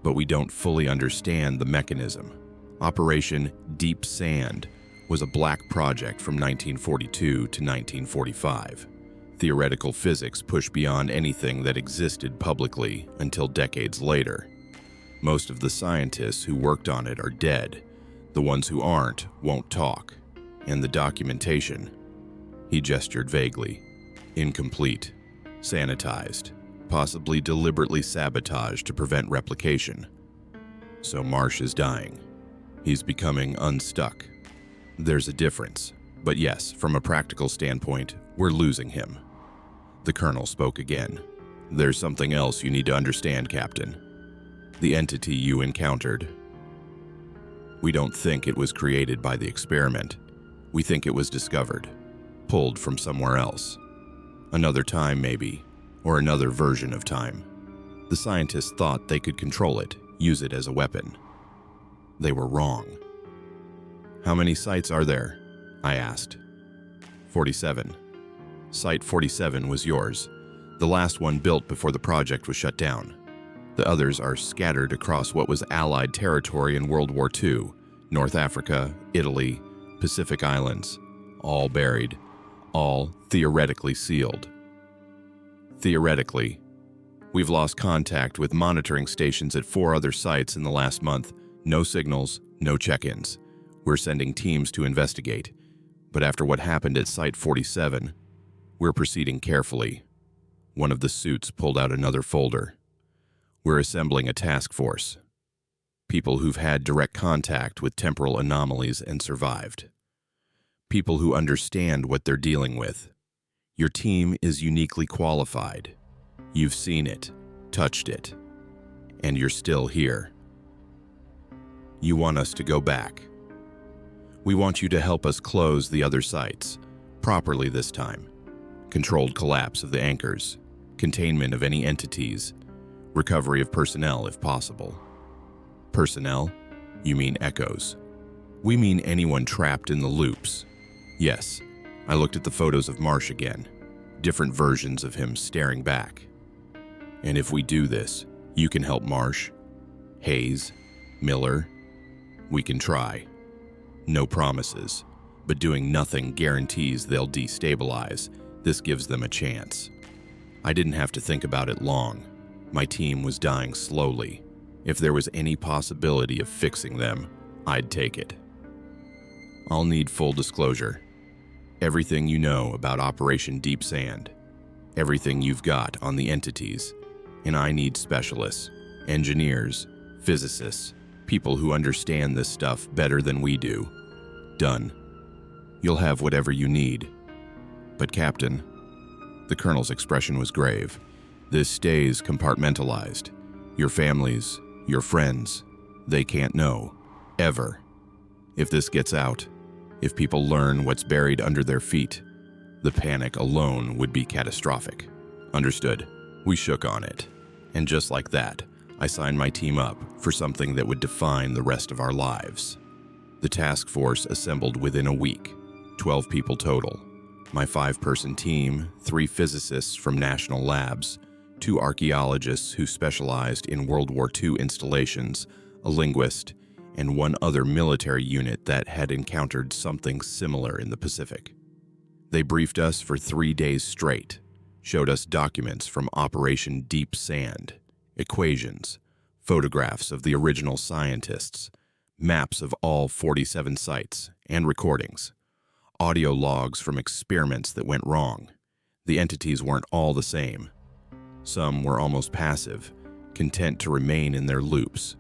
but we don't fully understand the mechanism. Operation Deep Sand was a black project from 1942 to 1945. Theoretical physics pushed beyond anything that existed publicly until decades later. Most of the scientists who worked on it are dead. The ones who aren't won't talk. And the documentation, he gestured vaguely, incomplete, sanitized, possibly deliberately sabotaged to prevent replication. So Marsh is dying. He's becoming unstuck. There's a difference, but yes, from a practical standpoint, we're losing him. The colonel spoke again. There's something else you need to understand, Captain. The entity you encountered. We don't think it was created by the experiment. We think it was discovered, pulled from somewhere else. Another time, maybe, or another version of time. The scientists thought they could control it, use it as a weapon. They were wrong. How many sites are there? I asked. 47. Site 47 was yours, the last one built before the project was shut down. The others are scattered across what was Allied territory in World War II, North Africa, Italy, Pacific Islands, all buried, all theoretically sealed. Theoretically, we've lost contact with monitoring stations at 4 other sites in the last month. No signals, no check-ins. We're sending teams to investigate. But after what happened at Site 47, we're proceeding carefully. One of the suits pulled out another folder. We're assembling a task force. People who've had direct contact with temporal anomalies and survived. People who understand what they're dealing with. Your team is uniquely qualified. You've seen it, touched it, and you're still here. You want us to go back. We want you to help us close the other sites, properly this time. Controlled collapse of the anchors, containment of any entities, recovery of personnel if possible. Personnel? You mean echoes. We mean anyone trapped in the loops. Yes, I looked at the photos of Marsh again, different versions of him staring back. And if we do this, you can help Marsh, Hayes, Miller. We can try. No promises, but doing nothing guarantees they'll destabilize. This gives them a chance. I didn't have to think about it long. My team was dying slowly. If there was any possibility of fixing them, I'd take it. I'll need full disclosure. Everything you know about Operation Deep Sand. Everything you've got on the entities. And I need specialists, engineers, physicists, people who understand this stuff better than we do. Done. You'll have whatever you need. But Captain, the colonel's expression was grave. This stays compartmentalized. Your families, your friends, they can't know. Ever. If this gets out, if people learn what's buried under their feet, the panic alone would be catastrophic. Understood. We shook on it. And just like that, I signed my team up for something that would define the rest of our lives. The task force assembled within a week. 12 people total. My 5-person team, 3 physicists from national labs, 2 archaeologists who specialized in World War II installations, a linguist, and 1 other military unit that had encountered something similar in the Pacific. They briefed us for 3 days straight, showed us documents from Operation Deep Sand, equations, photographs of the original scientists, maps of all 47 sites, and recordings, audio logs from experiments that went wrong. The entities weren't all the same. Some were almost passive, content to remain in their loops.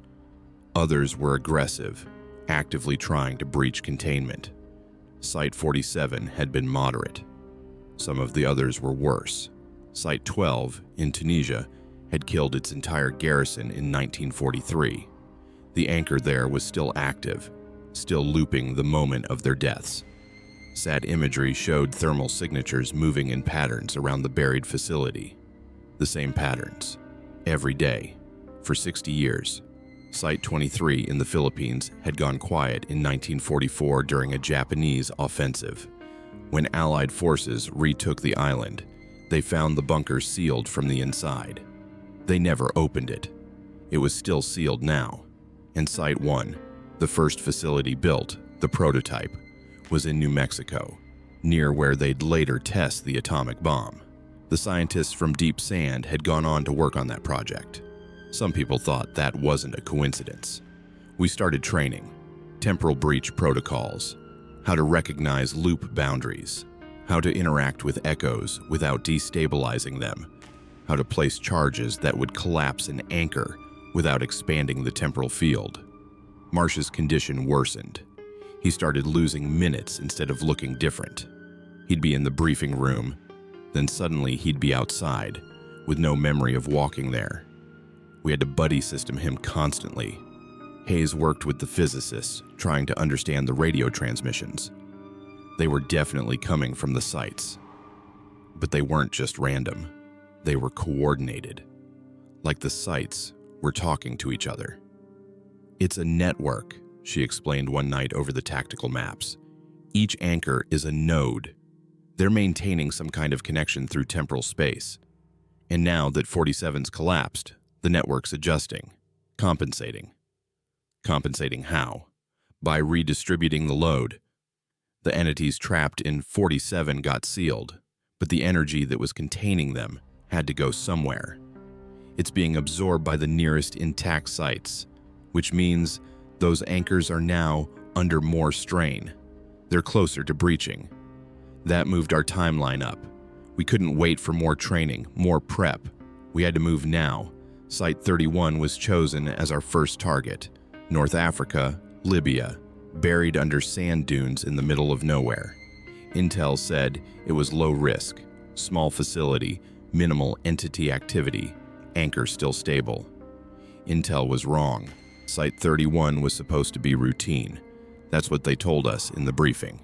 Others were aggressive, actively trying to breach containment. Site 47 had been moderate. Some of the others were worse. Site 12 in Tunisia had killed its entire garrison in 1943. The anchor there was still active, still looping the moment of their deaths. Sat imagery showed thermal signatures moving in patterns around the buried facility. The same patterns, every day, for 60 years. Site 23 in the Philippines had gone quiet in 1944 during a Japanese offensive. When Allied forces retook the island, they found the bunker sealed from the inside. They never opened it. It was still sealed now. And Site 1, the first facility built, the prototype, was in New Mexico, near where they'd later test the atomic bomb. The scientists from Deep Sand had gone on to work on that project. Some people thought that wasn't a coincidence. We started training, temporal breach protocols, how to recognize loop boundaries, how to interact with echoes without destabilizing them, how to place charges that would collapse an anchor without expanding the temporal field. Marsh's condition worsened. He started losing minutes instead of looking different. He'd be in the briefing room, then suddenly he'd be outside, with no memory of walking there. We had to buddy system him constantly. Hayes worked with the physicists, trying to understand the radio transmissions. They were definitely coming from the sites. But they weren't just random. They were coordinated. Like the sites were talking to each other. "It's a network," she explained one night over the tactical maps. "Each anchor is a node. They're maintaining some kind of connection through temporal space. And now that 47's collapsed, the network's adjusting, compensating. Compensating how? By redistributing the load. The entities trapped in 47 got sealed, but the energy that was containing them had to go somewhere. It's being absorbed by the nearest intact sites, which means those anchors are now under more strain. They're closer to breaching. That moved our timeline up. We couldn't wait for more training, more prep. We had to move now. Site 31 was chosen as our first target. North Africa, Libya, buried under sand dunes in the middle of nowhere. Intel said it was low risk, small facility, minimal entity activity, anchor still stable. Intel was wrong. Site 31 was supposed to be routine. That's what they told us in the briefing.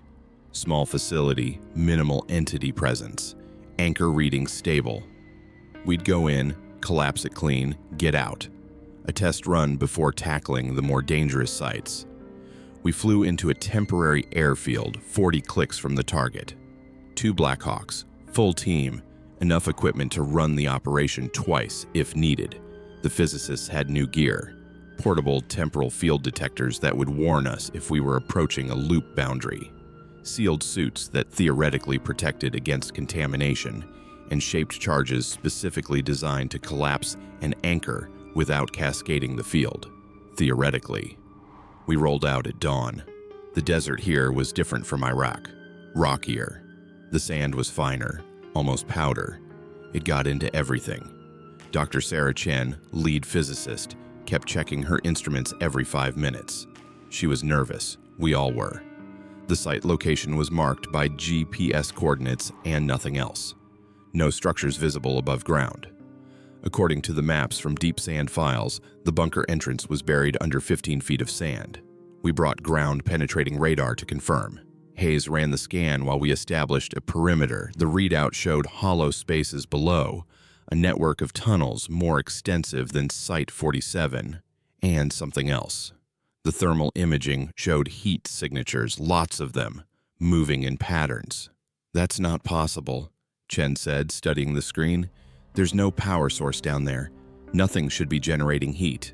Small facility, minimal entity presence, anchor reading stable. We'd go in, collapse it clean, get out. A test run before tackling the more dangerous sites. We flew into a temporary airfield 40 clicks from the target. 2 Blackhawks, full team, enough equipment to run the operation twice if needed. The physicists had new gear, portable temporal field detectors that would warn us if we were approaching a loop boundary, sealed suits that theoretically protected against contamination, and shaped charges specifically designed to collapse an anchor without cascading the field, theoretically. We rolled out at dawn. The desert here was different from Iraq, rockier. The sand was finer, almost powder. It got into everything. Dr. Sarah Chen, lead physicist, kept checking her instruments every 5 minutes. She was nervous. We all were. The site location was marked by GPS coordinates and nothing else. No structures visible above ground. According to the maps from Deep Sand files, the bunker entrance was buried under 15 feet of sand. We brought ground-penetrating radar to confirm. Hayes ran the scan while we established a perimeter. The readout showed hollow spaces below, a network of tunnels more extensive than Site 47, and something else. The thermal imaging showed heat signatures, lots of them, moving in patterns. That's not possible, Chen said, studying the screen. There's no power source down there. Nothing should be generating heat.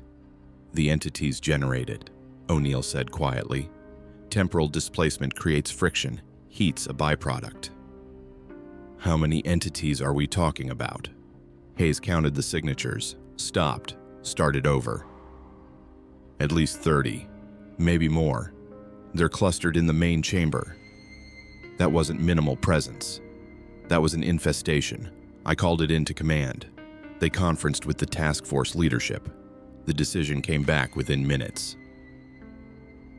The entities generate it, O'Neill said quietly. Temporal displacement creates friction. Heat's a byproduct. How many entities are we talking about? Hayes counted the signatures, stopped, started over. At least 30, maybe more. They're clustered in the main chamber. That wasn't minimal presence. That was an infestation. I called it into command. They conferenced with the task force leadership. The decision came back within minutes.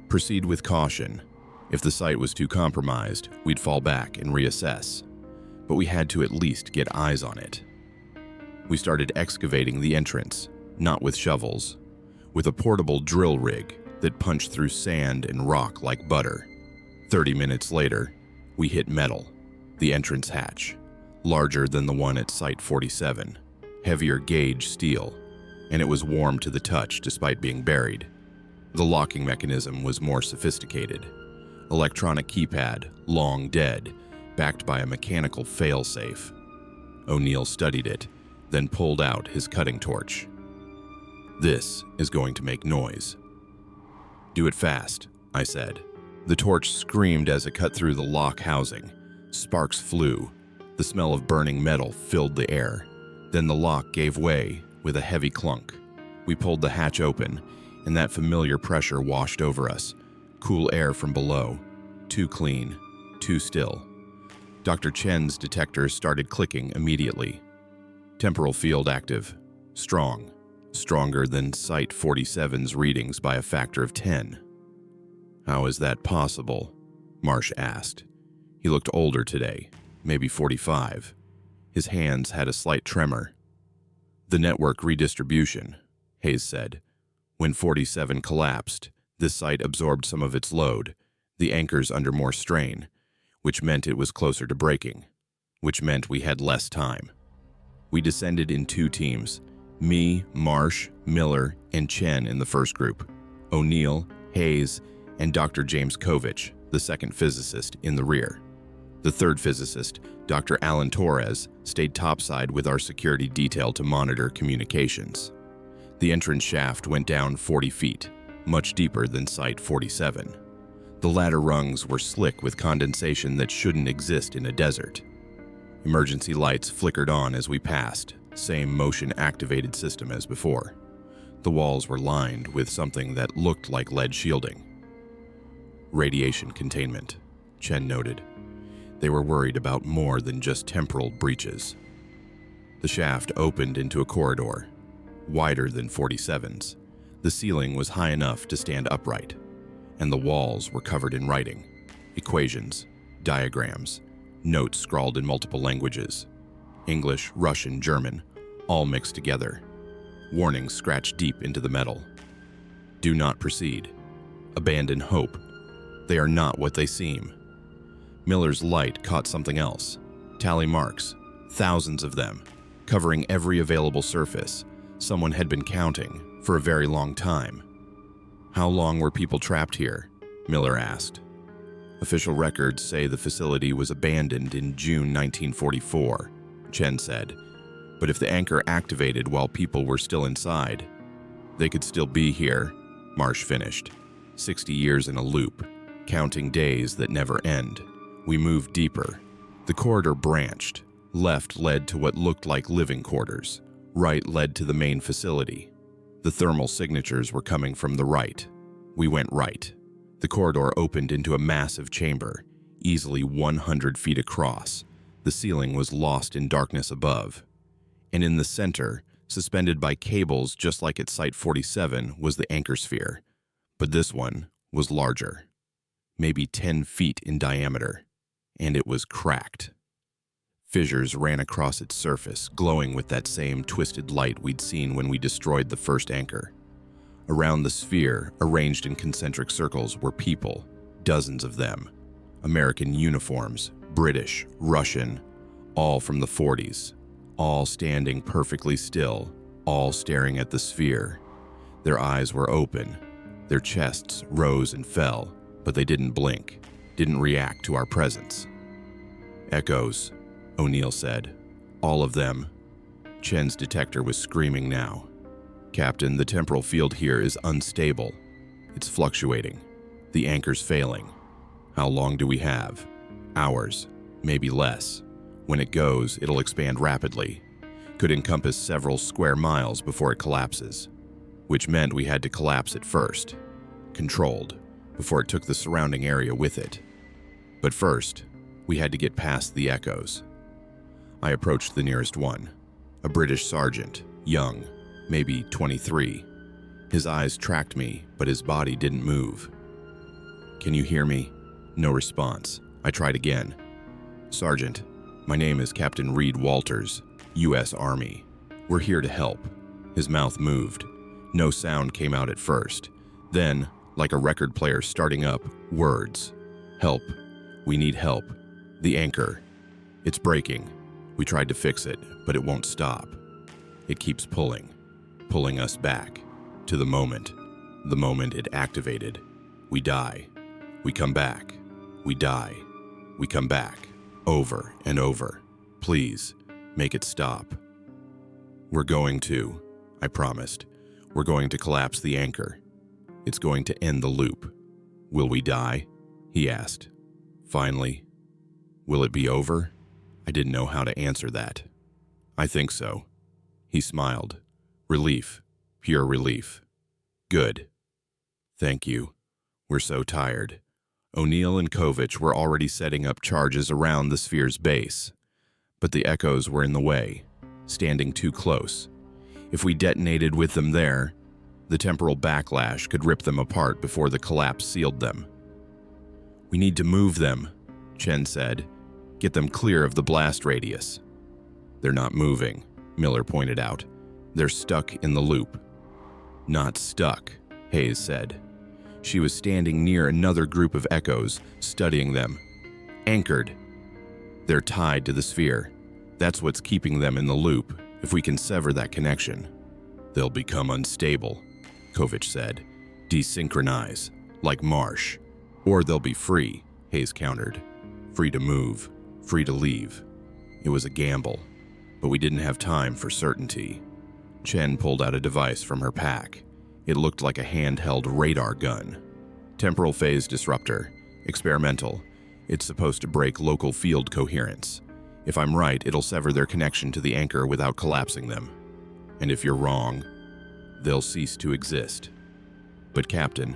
Proceed with caution. If the site was too compromised, we'd fall back and reassess. But we had to at least get eyes on it. We started excavating the entrance, not with shovels, with a portable drill rig that punched through sand and rock like butter. 30 minutes later, we hit metal, the entrance hatch, larger than the one at Site 47, heavier gauge steel, and it was warm to the touch despite being buried. The locking mechanism was more sophisticated. Electronic keypad, long dead, backed by a mechanical fail-safe. O'Neill studied it, then pulled out his cutting torch. This is going to make noise. Do it fast, I said. The torch screamed as it cut through the lock housing. Sparks flew. The smell of burning metal filled the air. Then the lock gave way with a heavy clunk. We pulled the hatch open, and that familiar pressure washed over us. Cool air from below. Too clean, too still. Dr. Chen's detectors started clicking immediately. Temporal field active. Strong. Stronger than Site 47's readings by a factor of 10. How is that possible? Marsh asked. He looked older today, maybe 45. His hands had a slight tremor. The network redistribution, Hayes said. When 47 collapsed, this site absorbed some of its load, the anchors under more strain, which meant it was closer to breaking, which meant we had less time. We descended in 2 teams, me, Marsh, Miller, and Chen in the first group, O'Neill, Hayes, and Dr. James Kovich, the second physicist, in the rear. The third physicist, Dr. Alan Torres, stayed topside with our security detail to monitor communications. The entrance shaft went down 40 feet, much deeper than Site 47. The ladder rungs were slick with condensation that shouldn't exist in a desert. Emergency lights flickered on as we passed, same motion-activated system as before. The walls were lined with something that looked like lead shielding. Radiation containment, Chen noted. They were worried about more than just temporal breaches. The shaft opened into a corridor, wider than 47's. The ceiling was high enough to stand upright, and the walls were covered in writing, equations, diagrams, notes scrawled in multiple languages, English, Russian, German, all mixed together. Warnings scratched deep into the metal. Do not proceed. Abandon hope. They are not what they seem. Miller's light caught something else. Tally marks, thousands of them, covering every available surface. Someone had been counting for a very long time. How long were people trapped here? Miller asked. Official records say the facility was abandoned in June 1944, Chen said. But if the anchor activated while people were still inside, they could still be here, Marsh finished. 60 years in a loop, counting days that never end. We moved deeper. The corridor branched. Left led to what looked like living quarters. Right led to the main facility. The thermal signatures were coming from the right. We went right. The corridor opened into a massive chamber, easily 100 feet across. The ceiling was lost in darkness above. And in the center, suspended by cables just like at Site 47, was the anchor sphere. But this one was larger, maybe 10 feet in diameter, and it was cracked. Fissures ran across its surface, glowing with that same twisted light we'd seen when we destroyed the first anchor. Around the sphere, arranged in concentric circles, were people, dozens of them. American uniforms, British, Russian, all from the 40s, all standing perfectly still, all staring at the sphere. Their eyes were open. Their chests rose and fell, but they didn't blink. didn't react to our presence. Echoes, O'Neill said. All of them. Chen's detector was screaming now. Captain, the temporal field here is unstable. It's fluctuating. The anchor's failing. How long do we have? Hours, maybe less. When it goes, it'll expand rapidly. Could encompass several square miles before it collapses, which meant we had to collapse it first, controlled, before it took the surrounding area with it. But first, we had to get past the echoes. I approached the nearest one, a British sergeant, young, maybe 23. His eyes tracked me, but his body didn't move. Can you hear me? No response. I tried again. Sergeant, my name is Captain Reed Walters, U.S. Army. We're here to help. His mouth moved. No sound came out at first. Then, like a record player starting up, words. Help. We need help. The anchor. It's breaking. We tried to fix it, but it won't stop. It keeps pulling us back, to the moment it activated. We die. We come back. We die. We come back. Over and over. Please, make it stop. We're going to, I promised. We're going to collapse the anchor. It's going to end the loop. Will we die? He asked. Finally. Will it be over? I didn't know how to answer that. I think so. He smiled. Relief. Pure relief. Good. Thank you. We're so tired. O'Neill and Kovich were already setting up charges around the sphere's base. But the echoes were in the way, standing too close. If we detonated with them there, the temporal backlash could rip them apart before the collapse sealed them. We need to move them, Chen said. Get them clear of the blast radius. They're not moving, Miller pointed out. They're stuck in the loop. Not stuck, Hayes said. She was standing near another group of echoes, studying them. Anchored. They're tied to the sphere. That's what's keeping them in the loop. If we can sever that connection, they'll become unstable, Kovich said. Desynchronize, like Marsh. Or they'll be free, Hayes countered. Free to move, free to leave. It was a gamble, but we didn't have time for certainty. Chen pulled out a device from her pack. It looked like a handheld radar gun. Temporal phase disruptor. Experimental. It's supposed to break local field coherence. If I'm right, it'll sever their connection to the anchor without collapsing them. And if you're wrong, they'll cease to exist. But Captain,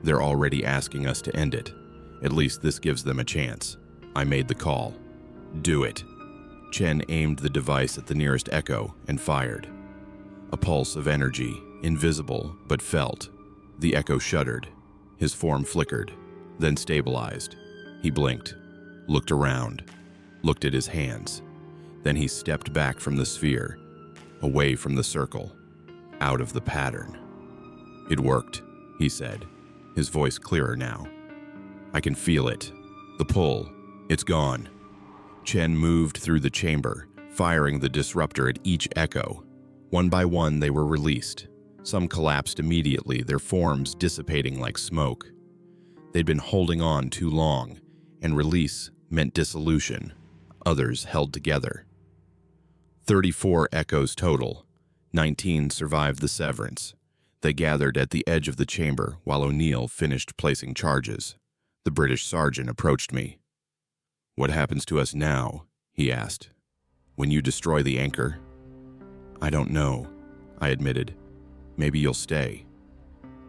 they're already asking us to end it. At least this gives them a chance. I made the call. Do it. Chen aimed the device at the nearest echo and fired. A pulse of energy, invisible but felt. The echo shuddered. His form flickered, then stabilized. He blinked, looked around, looked at his hands. Then he stepped back from the sphere, away from the circle, out of the pattern. It worked, he said, his voice clearer now. I can feel it. The pull. It's gone. Chen moved through the chamber, firing the disruptor at each echo. One by one, they were released. Some collapsed immediately, their forms dissipating like smoke. They'd been holding on too long, and release meant dissolution. Others held together. 34 echoes total. 19 survived the severance. They gathered at the edge of the chamber while O'Neill finished placing charges. The British sergeant approached me. What happens to us now? He asked. When you destroy the anchor? I don't know, I admitted. Maybe you'll stay.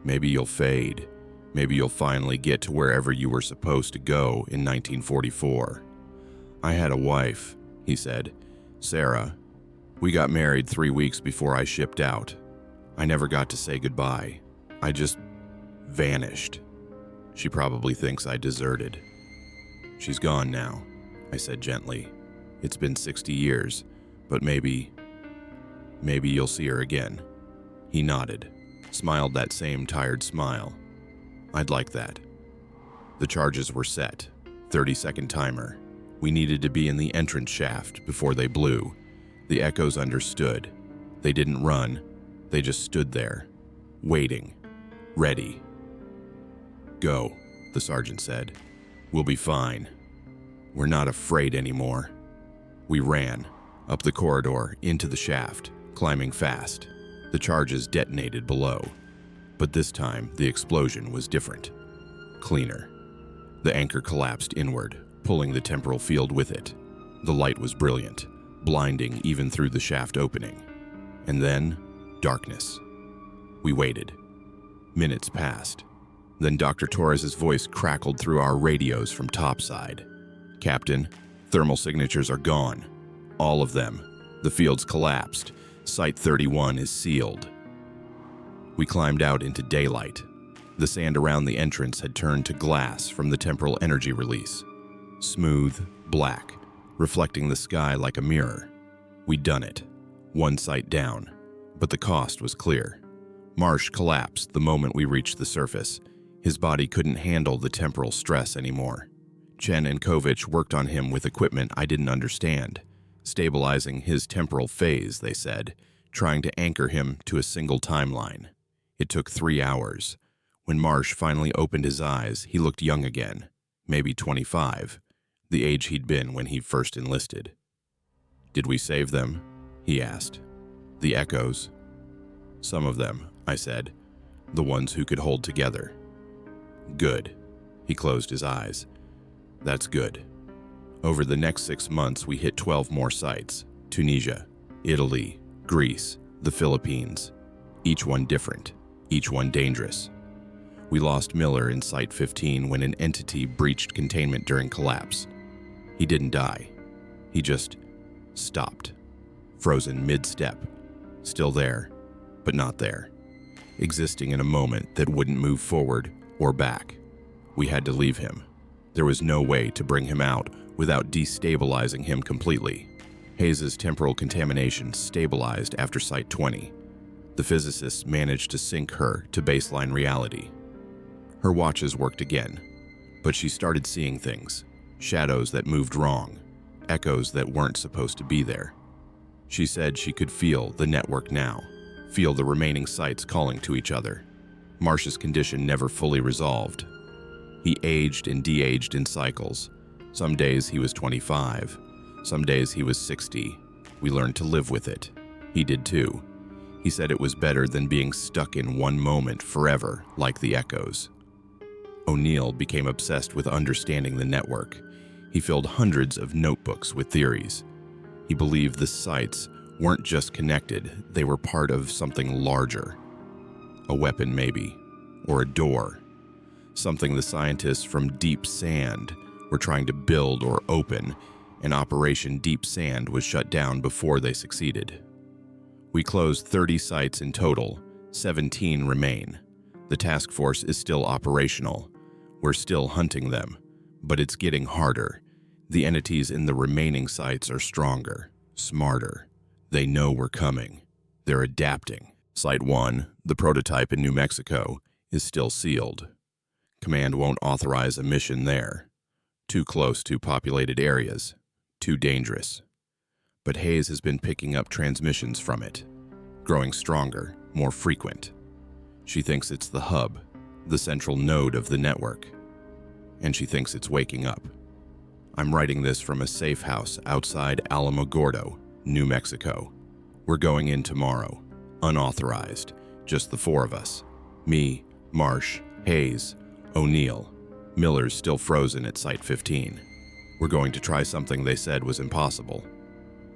Maybe you'll fade. Maybe you'll finally get to wherever you were supposed to go in 1944. I had a wife, he said, Sarah. We got married 3 weeks before I shipped out. I never got to say goodbye. I just vanished. She probably thinks I deserted. She's gone now, I said gently. It's been 60 years, but maybe you'll see her again. He nodded, smiled that same tired smile. I'd like that. The charges were set. 30-second timer. We needed to be in the entrance shaft before they blew. The echoes understood. They didn't run. They just stood there, waiting, ready. Go, the sergeant said. We'll be fine. We're not afraid anymore. We ran, up the corridor, into the shaft, climbing fast. The charges detonated below. But this time, the explosion was different. Cleaner. The anchor collapsed inward, pulling the temporal field with it. The light was brilliant, blinding even through the shaft opening. And then, darkness. We waited. Minutes passed. Then Dr. Torres's voice crackled through our radios from topside. "Captain, thermal signatures are gone. All of them. The field's collapsed. Site 31 is sealed." We climbed out into daylight. The sand around the entrance had turned to glass from the temporal energy release. Smooth, black, reflecting the sky like a mirror. We'd done it. One site down. But the cost was clear. Marsh collapsed the moment we reached the surface. His body couldn't handle the temporal stress anymore. Chen and Kovich worked on him with equipment I didn't understand, stabilizing his temporal phase, they said, trying to anchor him to a single timeline. It took 3 hours. When Marsh finally opened his eyes, he looked young again, maybe 25, the age he'd been when he first enlisted. "Did we save them?" he asked. "The echoes?" "Some of them," I said, "the ones who could hold together." "Good." He closed his eyes. "That's good." Over the next 6 months, we hit 12 more sites: Tunisia, Italy, Greece, the Philippines. Each one different, each one dangerous. We lost Miller in Site 15 when an entity breached containment during collapse. He didn't die. He just stopped, frozen mid-step, still there, but not there, existing in a moment that wouldn't move forward or back. We had to leave him. There was no way to bring him out without destabilizing him completely. Hayes's temporal contamination stabilized after Site 20. The physicists managed to sync her to baseline reality. Her watches worked again, but she started seeing things, shadows that moved wrong, echoes that weren't supposed to be there. She said she could feel the network now, feel the remaining sites calling to each other. Marsh's condition never fully resolved. He aged and de-aged in cycles. Some days he was 25, some days he was 60. We learned to live with it. He did too. He said it was better than being stuck in one moment forever, like the echoes. O'Neill became obsessed with understanding the network. He filled hundreds of notebooks with theories. He believed the sites weren't just connected, they were part of something larger. A weapon maybe, or a door. Something the scientists from Deep Sand were trying to build or open, and Operation Deep Sand was shut down before they succeeded. We closed 30 sites in total, 17 remain. The task force is still operational. We're still hunting them, but it's getting harder. The entities in the remaining sites are stronger, smarter. They know we're coming. They're adapting. Site 1, the prototype in New Mexico, is still sealed. Command won't authorize a mission there. Too close to populated areas. Too dangerous. But Hayes has been picking up transmissions from it, growing stronger, more frequent. She thinks it's the hub, the central node of the network, and she thinks it's waking up. I'm writing this from a safe house outside Alamogordo, New Mexico. We're going in tomorrow, unauthorized, just the 4 of us. Me, Marsh, Hayes, O'Neill. Miller's still frozen at Site 15. We're going to try something they said was impossible.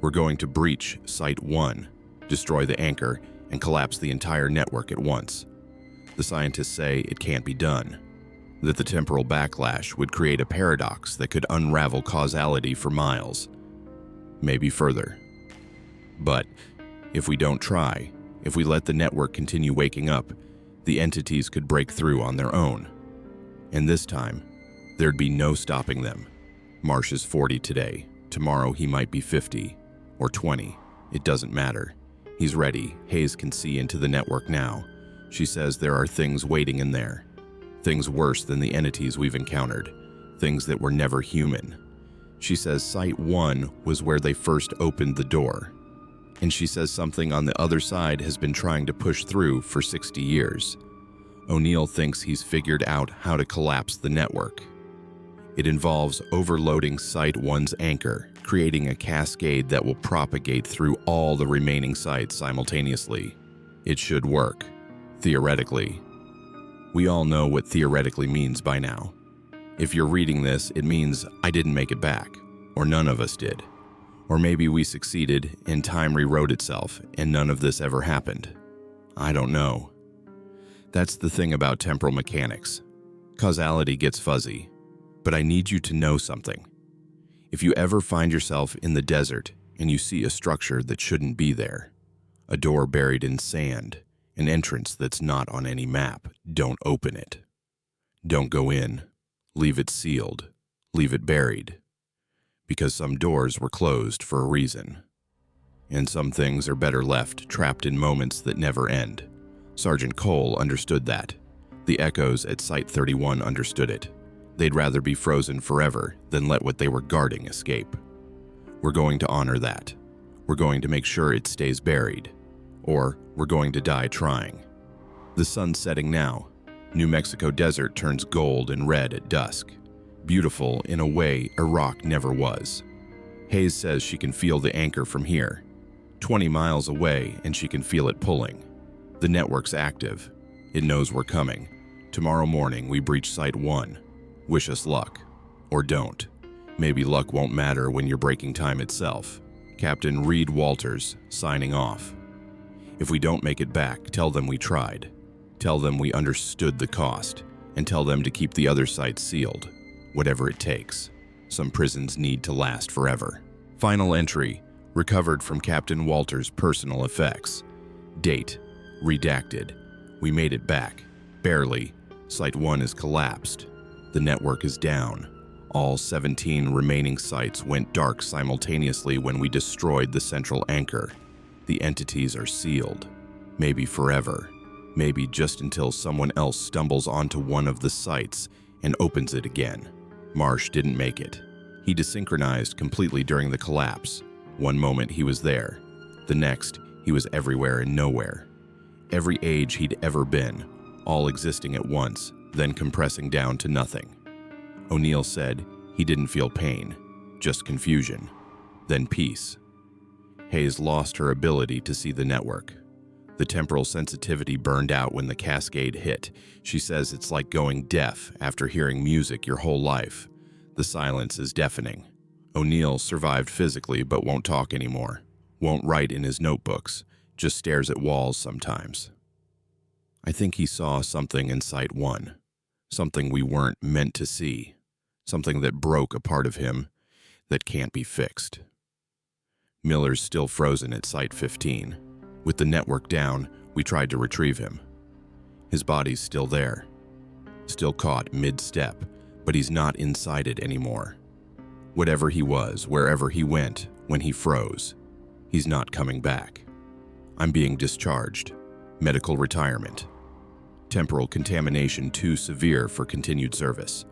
We're going to breach Site 1, destroy the anchor, and collapse the entire network at once. The scientists say it can't be done, that the temporal backlash would create a paradox that could unravel causality for miles, maybe further. But if we don't try, if we let the network continue waking up, the entities could break through on their own. And this time, there'd be no stopping them. Marsh is 40 today. Tomorrow he might be 50 or 20. It doesn't matter. He's ready. Hayes can see into the network now. She says there are things waiting in there. Things worse than the entities we've encountered. Things that were never human. She says Site 1 was where they first opened the door. And she says something on the other side has been trying to push through for 60 years. O'Neill thinks he's figured out how to collapse the network. It involves overloading Site 1's anchor, creating a cascade that will propagate through all the remaining sites simultaneously. It should work, theoretically. We all know what theoretically means by now. If you're reading this, it means I didn't make it back, or none of us did. Or maybe we succeeded and time rewrote itself and none of this ever happened. I don't know. That's the thing about temporal mechanics. Causality gets fuzzy. But I need you to know something. If you ever find yourself in the desert and you see a structure that shouldn't be there, a door buried in sand, an entrance that's not on any map, don't open it. Don't go in. Leave it sealed. Leave it buried. Because some doors were closed for a reason. And some things are better left trapped in moments that never end. Sergeant Cole understood that. The echoes at Site 31 understood it. They'd rather be frozen forever than let what they were guarding escape. We're going to honor that. We're going to make sure it stays buried. Or we're going to die trying. The sun's setting now. New Mexico desert turns gold and red at dusk. Beautiful in a way Iraq never was. Hayes says she can feel the anchor from here. 20 miles away and she can feel it pulling. The network's active. It knows we're coming. Tomorrow morning we breach Site 1. Wish us luck. Or don't. Maybe luck won't matter when you're breaking time itself. Captain Reed Walters, signing off. If we don't make it back, tell them we tried. Tell them we understood the cost. And tell them to keep the other sites sealed. Whatever it takes. Some prisons need to last forever. Final entry, recovered from Captain Walters' personal effects. Date, redacted. We made it back. Barely. Site 1 is collapsed. The network is down. All 17 remaining sites went dark simultaneously when we destroyed the central anchor. The entities are sealed. Maybe forever. Maybe just until someone else stumbles onto one of the sites and opens it again. Marsh didn't make it. He desynchronized completely during the collapse. One moment he was there. The next, he was everywhere and nowhere. Every age he'd ever been, all existing at once, then compressing down to nothing. O'Neill said he didn't feel pain, just confusion, then peace. Hayes lost her ability to see the network. The temporal sensitivity burned out when the cascade hit. She says it's like going deaf after hearing music your whole life. The silence is deafening. O'Neill survived physically but won't talk anymore. Won't write in his notebooks, just stares at walls sometimes. I think he saw something in Site 1. Something we weren't meant to see. Something that broke a part of him that can't be fixed. Miller's still frozen at Site 15. With the network down, we tried to retrieve him. His body's still there. Still caught mid-step, but he's not inside it anymore. Whatever he was, wherever he went, when he froze, he's not coming back. I'm being discharged. Medical retirement. Temporal contamination too severe for continued service.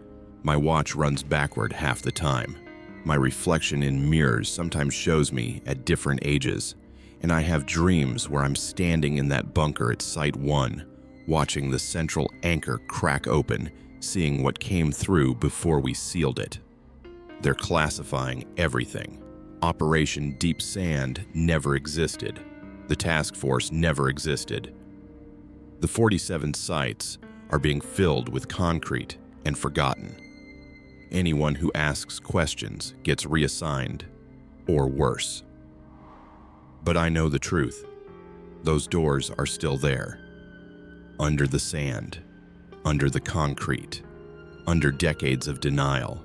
My watch runs backward half the time. My reflection in mirrors sometimes shows me at different ages, and I have dreams where I'm standing in that bunker at Site 1, watching the central anchor crack open, seeing what came through before we sealed it. They're classifying everything. Operation Deep Sand never existed. The task force never existed. The 47 sites are being filled with concrete and forgotten. Anyone who asks questions gets reassigned, or worse. But I know the truth. Those doors are still there. Under the sand, under the concrete, under decades of denial,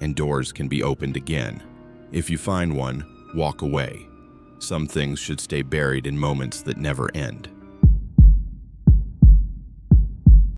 and doors can be opened again. If you find one, walk away. Some things should stay buried in moments that never end.